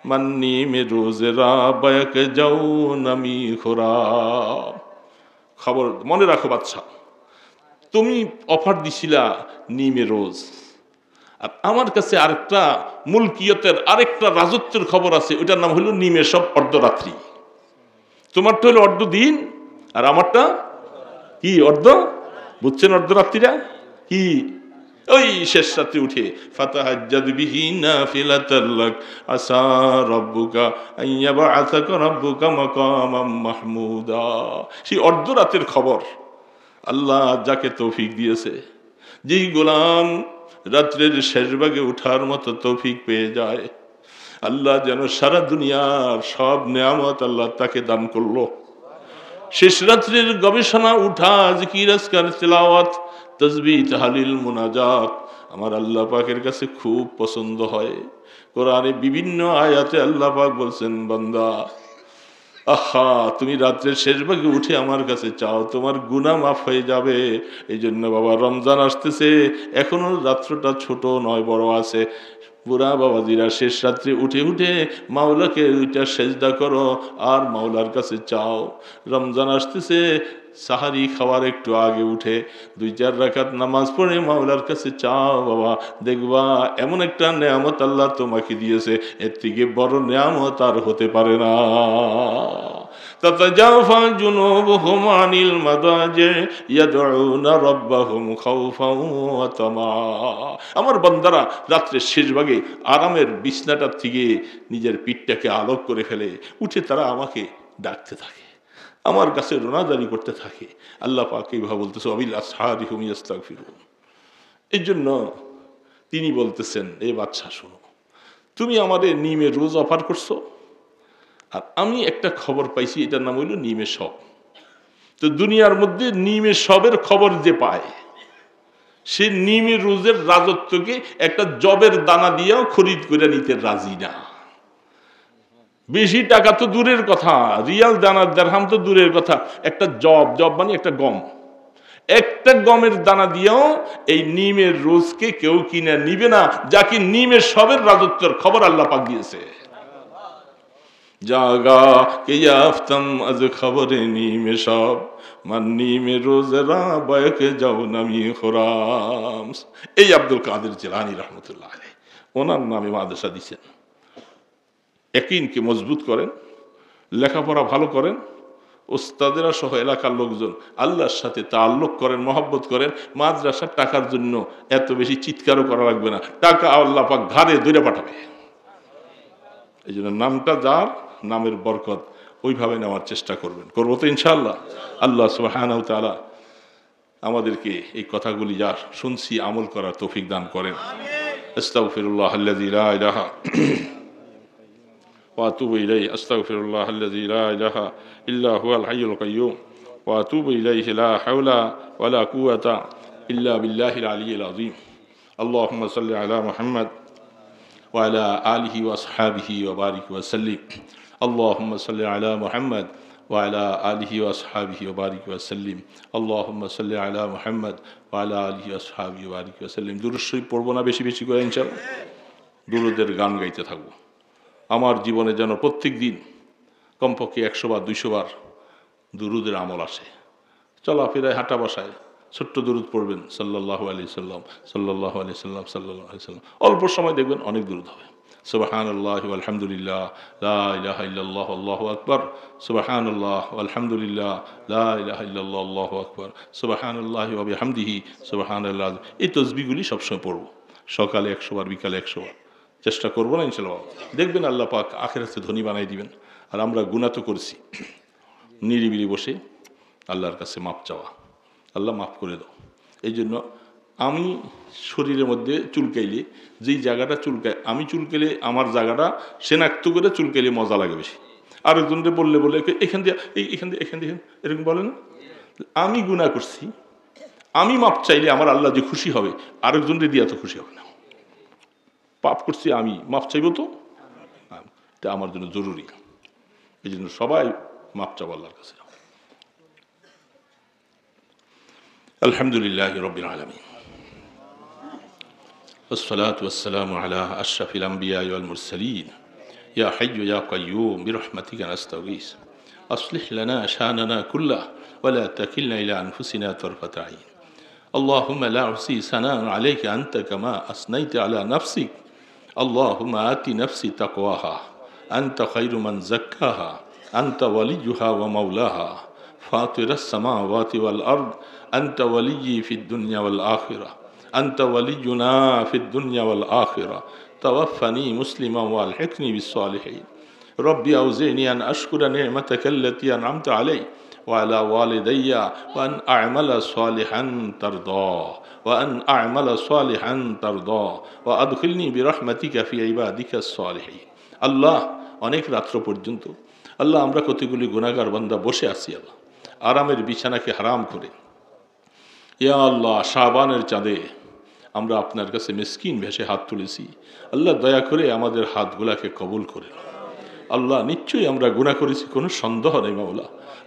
মান নীমে রোজে রা বায়ক যাও নমি খুরাব। খবর মনে রাখো বাদশা, তুমি অফার দিছিলা নিমে রোজ, আর আমার কাছে আরেকটা মুলকিয়তের আরেকটা রাজত্বের খবর আছে, ওইটার নাম হলো নিমে সব অর্ধরাত্রি। তোমারটা হলো অর্ধ দিন, আর আমারটা কি অর্ধ, বুঝছেন? অর্ধরাত্রিরা কি? ওই শেষ রাত্রে উঠে ফাতাহাজ্জাদ বিহি নাফিলাতাল লাক আসা রাব্বুকা আইয়াবআসাকা রাব্বুকা মাকামাম মাহমুদা। সেই অর্ধরাতের খবর আল্লাহ যাকে তৌফিক দিয়েছে, যেই গোলাম রাত্রের শেষ ভাগে উঠার মতো তৌফিক পেয়ে যায়, আল্লাহ যেন সারা দুনিয়ার সব নেয়ামত আল্লাহ তাকে দান করলো। শেষ রাত্রের গবেষণা, উঠা, জিকির, আজকার, তেলাওয়াত, তাসবিহ, তাহলিল, মুনাজাত আমার আল্লাহ পাকের কাছে খুব পছন্দ হয়। কোরআনে বিভিন্ন আয়াতে আল্লাহ পাক বলছেন, বান্দা আহা তুমি রাত্রের শেষ ভাগে উঠে আমার কাছে চাও, তোমার গুনাহ মাফ হয়ে যাবে। এই জন্য বাবা রমজান আসতেছে, এখনো রাত্রটা ছোট নয়, বড় আছে। পুরা বাবাজিরা শেষ রাত্রে উঠে উঠে মাওলাকে দুইটা সেজদা করো আর মাওলার কাছে চাও। রমজান আসতেছে, সাহারি খাওয়ার একটু আগে উঠে 2-4 রাকাত নামাজ পড়ে মাওলার কাছে চাও বাবা, দেখবা এমন একটা নেয়ামত আল্লাহ তোমাকে দিয়েছে, এর থেকে বড় নেয়ামত আর হতে পারে না। তাতাজাফা জুনুবুহুম আনিল মাদাজি ইয়াদউনা রাব্বাহুম খাউফান ওয়া তামা। আমার বান্দারা রাত্রের শেষ ভাগে আরামের বিছনাটার থেকে নিজের পিঠটাকে আলোক করে ফেলে, উঠে তারা আমাকে ডাকতে থাকে, আমার কাছে রোনাজারি করতে থাকে। আল্লাহ পাক এইভাবে বলতেছে, ওয়াবিল আসহারি হুম ইস্তাগফিরুন। এই জন্য তিনি বলতেছেন, এ বাদশা শোনো, তুমি আমাদের নিমে রোজ অফার করছো, আর আমি একটা খবর পাইছি, এটার নাম হইল নিমে সব। তো দুনিয়ার মধ্যে নিমে সবের খবর যে পায়, সে নিমে রোজের রাজত্বকে একটা জবের দানা দিয়েও খরিদ করে নিতে রাজি না। বেশি টাকা তো দূরের কথা, রিয়াল দানা দিরহাম তো দূরের কথা, একটা জব মানে একটা গম, একটা গমের দানা দিয়েও এই নিমের রোজকে কেউ কিনে নিবে না, যাকে নিমের সবের রাজত্বের খবর আল্লাহ পাক দিয়েছে। জাগা কে ইয়াফতম আজ খবরে নিমে সব, মান নিমে রোজরা বায়কে যাও নামি খুরাম। এই আব্দুল কাদের জিলানী রহমতুল্লাহ আলাইহি ওনার নামে মাদ্রাসা দিয়েছেন। ইয়াকিনকে মজবুত করেন, লেখাপড়া ভালো করেন, ওস্তাদেরা সহ এলাকার লোকজন আল্লাহর সাথে তাআল্লুক করেন, মহব্বত করেন। মাদ্রাসার টাকার জন্য এত বেশি চিৎকারও করা লাগবে না, টাকা আল্লাহ পাক ঘাড়ে ধরে পাঠাবে। এই জন্য নামটা যার, নামের বরকত ওইভাবে নেওয়ার চেষ্টা করবেন, করবো তো ইনশাআল্লাহ। আল্লাহ সুবহানাহু ওয়া তাআলা আমাদেরকে এই কথাগুলি যা শুনছি আমল করার তৌফিক দান করেন। আস্তাগফিরুল্লাহাল্লাযী লা ইলাহা ওয়া আতুবু ইলাইহি আস্তাগফিরুল্লাহাল্লাযী লা ইলাহা ইল্লা হুয়াল হাইয়ুল কাইয়্যুম ওয়া আতুবু ইলাইহি লা হাওলা ওয়া লা কুওয়াতা ইল্লা বিল্লাহিল আলিয়্যিল আযীম আল্লাহুম্মা সাল্লি আলা মুহাম্মাদ ওয়া আলা আলিহি ওয়া আসহাবিহি ওয়া বারিক ওয়া সাল্লিম আল্লাহুম্মা সাল্লি আলা মুহাম্মাদ ওয়া আলা আলিহি ওয়া আসহাবিহি ওয়া বারিক ওয়া সাল্লিম আল্লাহুম্মা সাল্লি আলা মুহাম্মাদ ওয়া আলা আলিহি ওয়া আসহাবিহি ওয়া বারিক ওয়া সাল্লিম। দুরূদ শরীফ পড়বো না বেশি বেশি করে ইনশাআল্লাহ, দুরূদের গান গাইতে থাকবো। আমার জীবনে যেন প্রত্যেক দিন কমপক্ষে 100 বার 200 বার দুরূদের আমল আসে। চলাফেরায় হাঁটা বসায় ছোট্ট দুরূদ পড়বেন, সাল্লাল্লাহু আলাইহি সাল্লাম সাল্লাল্লাহু আলাইহি সাল্লাম সাল্লাল্লাহু আলাইহি সাল্লাম। অল্প সময় দেখবেন অনেক দুরূদ হবে। সুবহানাল্লাহি ওয়া আলহামদুলিল্লাহ লা ইলাহা ইল্লাল্লাহ আল্লাহু আকবার, সুবহানাল্লাহ ওয়া আলহামদুলিল্লাহ লা ইলাহা ইল্লাল্লাহ আল্লাহু আকবার, সুবহানাল্লাহি ওয়া বিহামদিহি সুবহানাল্লাহ। এই তাসবিহগুলি সবসময় পড়ব, সকালে 100 বার, বিকালে 100 বার। চেষ্টা করবো না ইনশাআল্লাহ, দেখবেন আল্লাহ পাক আখিরাতে ধনী বানাই দিবেন। আর আমরা গুনাহ তো করছি, নিরিবিলি বসে আল্লাহর কাছে মাপ চাওয়া, আল্লাহ মাফ করে দাও। এই জন্য আমি শরীরের মধ্যে চুলকাইলে, যেই জায়গাটা চুলকায়, আমি চুলকাইলে আমার জায়গাটা শনাক্ত করে চুলকাইলে মজা লাগে বেশি। আরেকজনকে বললে বলে এখান দিয়ে এখান দিয়ে এরকম বলে না। আমি গুনাহ করছি, আমি মাপ চাইলে আমার আল্লাহ যে খুশি হবে, আরেকজনকে দিয়ে তো খুশি হবে না। পাপ করছি আমি, মাপ চাইব তো, এটা আমার জন্য জরুরি। এই জন্য সবাই মাপ চাবো আল্লাহর কাছে। আলহামদুলিল্লাহি রাব্বিল আলামিন ওয়াসসালাতু ওয়াসসালামু আলা আশরাফিল আমবিয়া ওয়াল মুরসালিন ইয়া হাইয়্যু ইয়া কাইয়্যুম বিরহমাতিকা নাস্তাগীস আসলিহ লানা শানানা কুল্লাহ ওয়া লা তাকিলনা ইলা আনফুসিনা তারফাতা আইন আল্লাহুম্মা লা উহসি সানাআন আলাইকা আনতা কামা আসনাইতা আলা নাফসিক আল্লাহুম্মা আতি নাফসি তাকওয়াহা আনতা খায়রু মান যাক্কাহা আনতা ওয়ালিয়ুহা ওয়া মাওলাহা ফাতিরাস সামাওয়াতি ওয়াল আরদ أنت ولي في الدنيا والآخرة أنت ولينا في الدنيا والآخرة توفني مسلما والحقني بالصالحين ربي أوزعني أن أشكر نعمتك التي أنعمت علي وعلى والدي وأن أعمل صالحا ترضاه وأن أعمل صالحا ترضاه وأدخلني برحمتك في عبادك الصالحين الله অনেক রাত্র পর্যন্ত আল্লাহ আমরা কতগুলি গুনাহগার বান্দা বসে আছি আল্লাহ, আরামের বিছানাকে হারাম করে। ইয়া আল্লাহ, শাবানের চাঁদে আমরা আপনার কাছে মিসকিন ভেসে হাত তুলেছি। আল্লাহ দয়া করে আমাদের হাতগুলাকে কবুল করে নাও। আল্লাহ নিশ্চয়ই আমরা গুনাহ করেছি, কোনো সন্দেহ নেই মাওলা।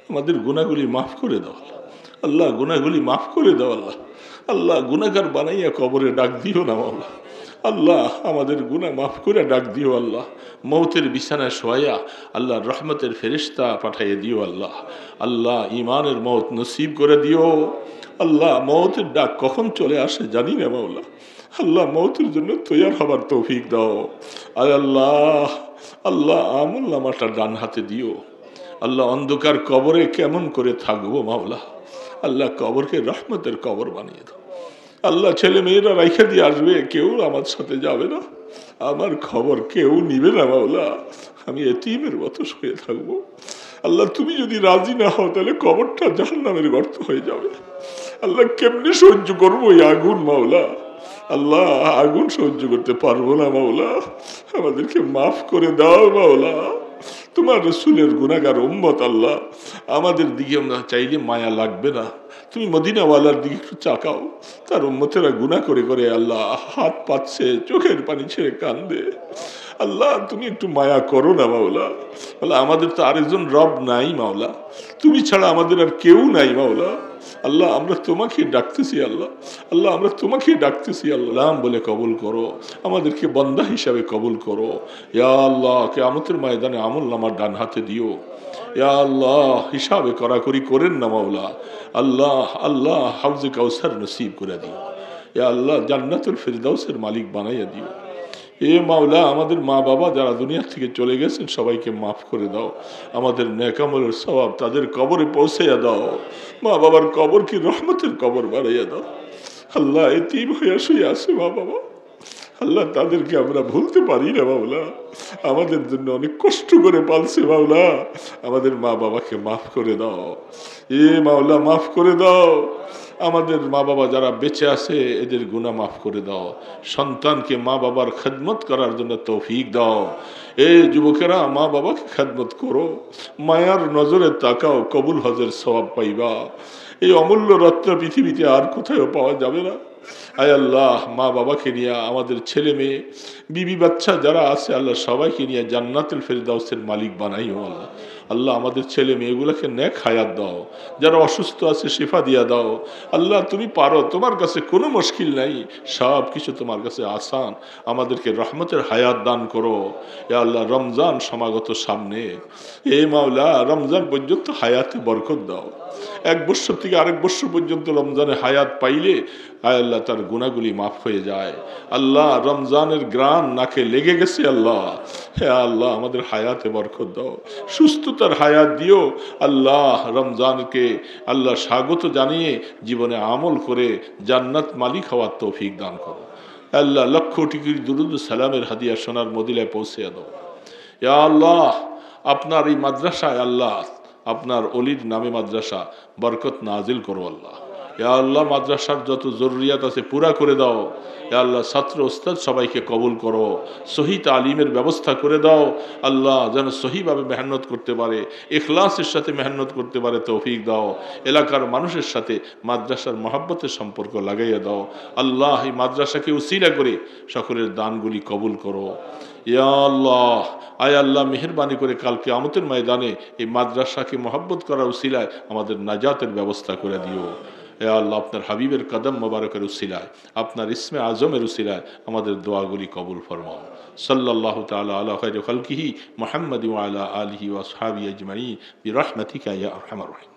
আমাদের গুনাহগুলি মাফ করে দাও আল্লাহ, গুনাহগুলি মাফ করে দাও আল্লাহ। আল্লাহ গুনাহগার বানাইয়া কবরে ডাক দিও না মাওলা। আল্লাহ আমাদের গুনাহ মাফ করে ডাক দিও আল্লাহ। মৌতের বিছানায় শোয়া আল্লাহ রহমতের ফেরেশতা পাঠিয়ে দিও আল্লাহ। আল্লাহ ইমানের মৌত নসিব করে দিও আল্লাহ। মৌতের ডাক কখন চলে আসে জানি না মাওলা। আল্লাহ মৌতের জন্য তৈয়ার হবার তৌফিক দাও। আর আল্লাহ আল্লাহ আমল নামাটা ডান হাতে দিও আল্লাহ। অন্ধকার কবরে কেমন করে থাকবো মাওলা। আল্লাহ কবরকে রহমতের কবর বানিয়ে দাও আল্লাহ। ছেলে মেয়েরা রাইখা দিয়ে আসবে, কেউ আমার সাথে যাবে না, আমার খবর কেউ নিবে না মাওলা। আমি এতিমের মতো শুয়ে থাকবো আল্লাহ। তুমি যদি রাজি না হও তাহলে কবরটা জাহান্নামের গর্ত হয়ে যাবে আল্লাহ। কেমনে সহ্য করবো এই আগুন মাওলা। আল্লাহ আগুন সহ্য করতে পারবো না মাওলা, আমাদেরকে মাফ করে দাও মাওলা। তোমার রাসূলের গুনাহগার উম্মত আল্লাহ, আমাদের দিকে আমরা চাইলে মায়া লাগবে না। তুমি মদিনাওয়ালার দিকে একটু চাকাও, তার উম্মতেরা গুনাহ করে করে আল্লাহ হাত পাচ্ছে, চোখের পানি ছেড়ে কান্দে আল্লাহ। তুমি একটু মায়া করো না মাওলা। আল্লাহ আমাদের তো আরেকজন রব নাই মাওলা, তুমি ছাড়া আমাদের আর কেউ নাই মাওলা। আল্লাহ আমরা তোমাকে ডাকতেছি আল্লাহ। আল্লাহ আমরা তোমাকে ডাকতেছি আল্লাহ বলে কবুল করো, আমাদেরকে বান্দা হিসাবে কবুল করো। ইয়া আল্লাহ কিয়ামতের ময়দানে আমল নামার ডান হাতে দিও। ইয়া আল্লাহ হিসাবে করাকরি করেন না মাওলা। আল্লাহ আল্লাহ হাউজে কাউসার নসিব করে দিও। ইয়া আল্লাহ জান্নাতুল ফিরদাউসের মালিক বানাইয়া দিও। এ মাওলা আমাদের মা বাবা যারা দুনিয়া থেকে চলে গেছেন সবাইকে মাফ করে দাও। আমাদের নেক আমলের সওয়াব তাদের কবরে পৌঁছাইয়া দাও। মা বাবার কবর কি রহমতের কবর বানাইয়া দাও আল্লাহ। এতিম হইয়া শুয়ে আছে মা বাবা আল্লাহ, তাদেরকে আমরা ভুলতে পারি না মাওলা। আমাদের জন্য অনেক কষ্ট করে পালছে মাওলা। আমাদের মা বাবাকে মাফ করে দাও। এ মাওলা মাফ করে দাও। আমাদের মা বাবা যারা বেঁচে আছে এদের গুনাহ মাফ করে দাও। সন্তানকে মা বাবার খেদমত করার জন্য তৌফিক দাও। এই যুবকেরা মা বাবাকে খেদমত করো, মায়ার নজরে তাকাও, কবুল হজের সওয়াব পাইবা। এই অমূল্য রত্ন পৃথিবীতে আর কোথাও পাওয়া যাবে না। আয় আল্লাহ, মা বাবাকে নিয়ে, আমাদের ছেলে মেয়ে বিবি বাচ্চা যারা আছে আল্লাহ সবাইকে নিয়ে জান্নাতুল ফেরদাউসের মালিক বানাইও আল্লাহ। আল্লাহ আমাদের ছেলে মেয়েগুলোকে নেক হায়াত দাও, যারা অসুস্থ আছে শিফা দিয়া দাও। আল্লাহ তুমি পারো, তোমার কাছে কোনো মুশকিল নাই, সব কিছু তোমার কাছে আসান। আমাদেরকে রহমতের হায়াত দান করো। এ আল্লাহ, রমজান সমাগত সামনে, এ মাওলা রমজান পর্যন্ত হায়াতে বরকত দাও। এক বছর থেকে আরেক বছর পর্যন্ত রমজানে হায়াত পাইলে আয় আল্লাহ তার গুনাহগুলি মাফ হয়ে যায়। আল্লাহ রমজানের গ্রান নাকে লেগে গেছে আল্লাহ, হে আল্লাহ আমাদের হায়াতে বরকত দাও, সুস্থতার হায়াত দিও। আল্লাহ রমজানকে আল্লাহ স্বাগত জানিয়ে জীবনে আমল করে জান্নাত মালিক হওয়ার তৌফিক দান করো। আল্লাহ লক্ষ টিকির দুরুদ সালামের হাদিয়া সোনার মদিনায় পৌঁছে দাও। ইয়া আল্লাহ আপনার এই মাদ্রাসায় আল্লাহ আপনার অলির নামে মাদ্রাসা, বরকত নাজিল করো আল্লাহ। ইয়া আল্লাহ মাদ্রাসার যত জরুরিয়াত আছে পুরা করে দাও। ইয়া আল্লাহ ছাত্র ওস্তাদ সবাইকে কবুল করো, সহি তালিমের ব্যবস্থা করে দাও। আল্লাহ যেন সহিভাবে মেহনত করতে পারে, ইখলাসের সাথে মেহনত করতে পারে তৌফিক দাও। এলাকার মানুষের সাথে মাদ্রাসার মহব্বতের সম্পর্ক লাগাইয়া দাও। আল্লাহ এই মাদ্রাসাকে উসিলা করে সকলের দানগুলি কবুল করো। ইয়া আল্লাহ আয় আল্লাহ মেহেরবানি করে কাল কিয়ামতের ময়দানে এই মাদ্রাসাকে মহব্বত করার উসিলায় আমাদের নাজাতের ব্যবস্থা করে দিও। হে আল্লাহ আপনার হাবিবের কদম মোবারকের উসিলায়, আপনার ইসমে আজমের উসিলায় আমাদের দোয়াগুলি কবুল ফরমাও। সাল্লাল্লাহু তাআলা আলা খায়রি খালকিহি মুহাম্মাদি ওয়া আলা আলিহি ওয়া আসহাবিহি আজমাইন বিরহমাতিকা ইয়া আরহামার রাহিম।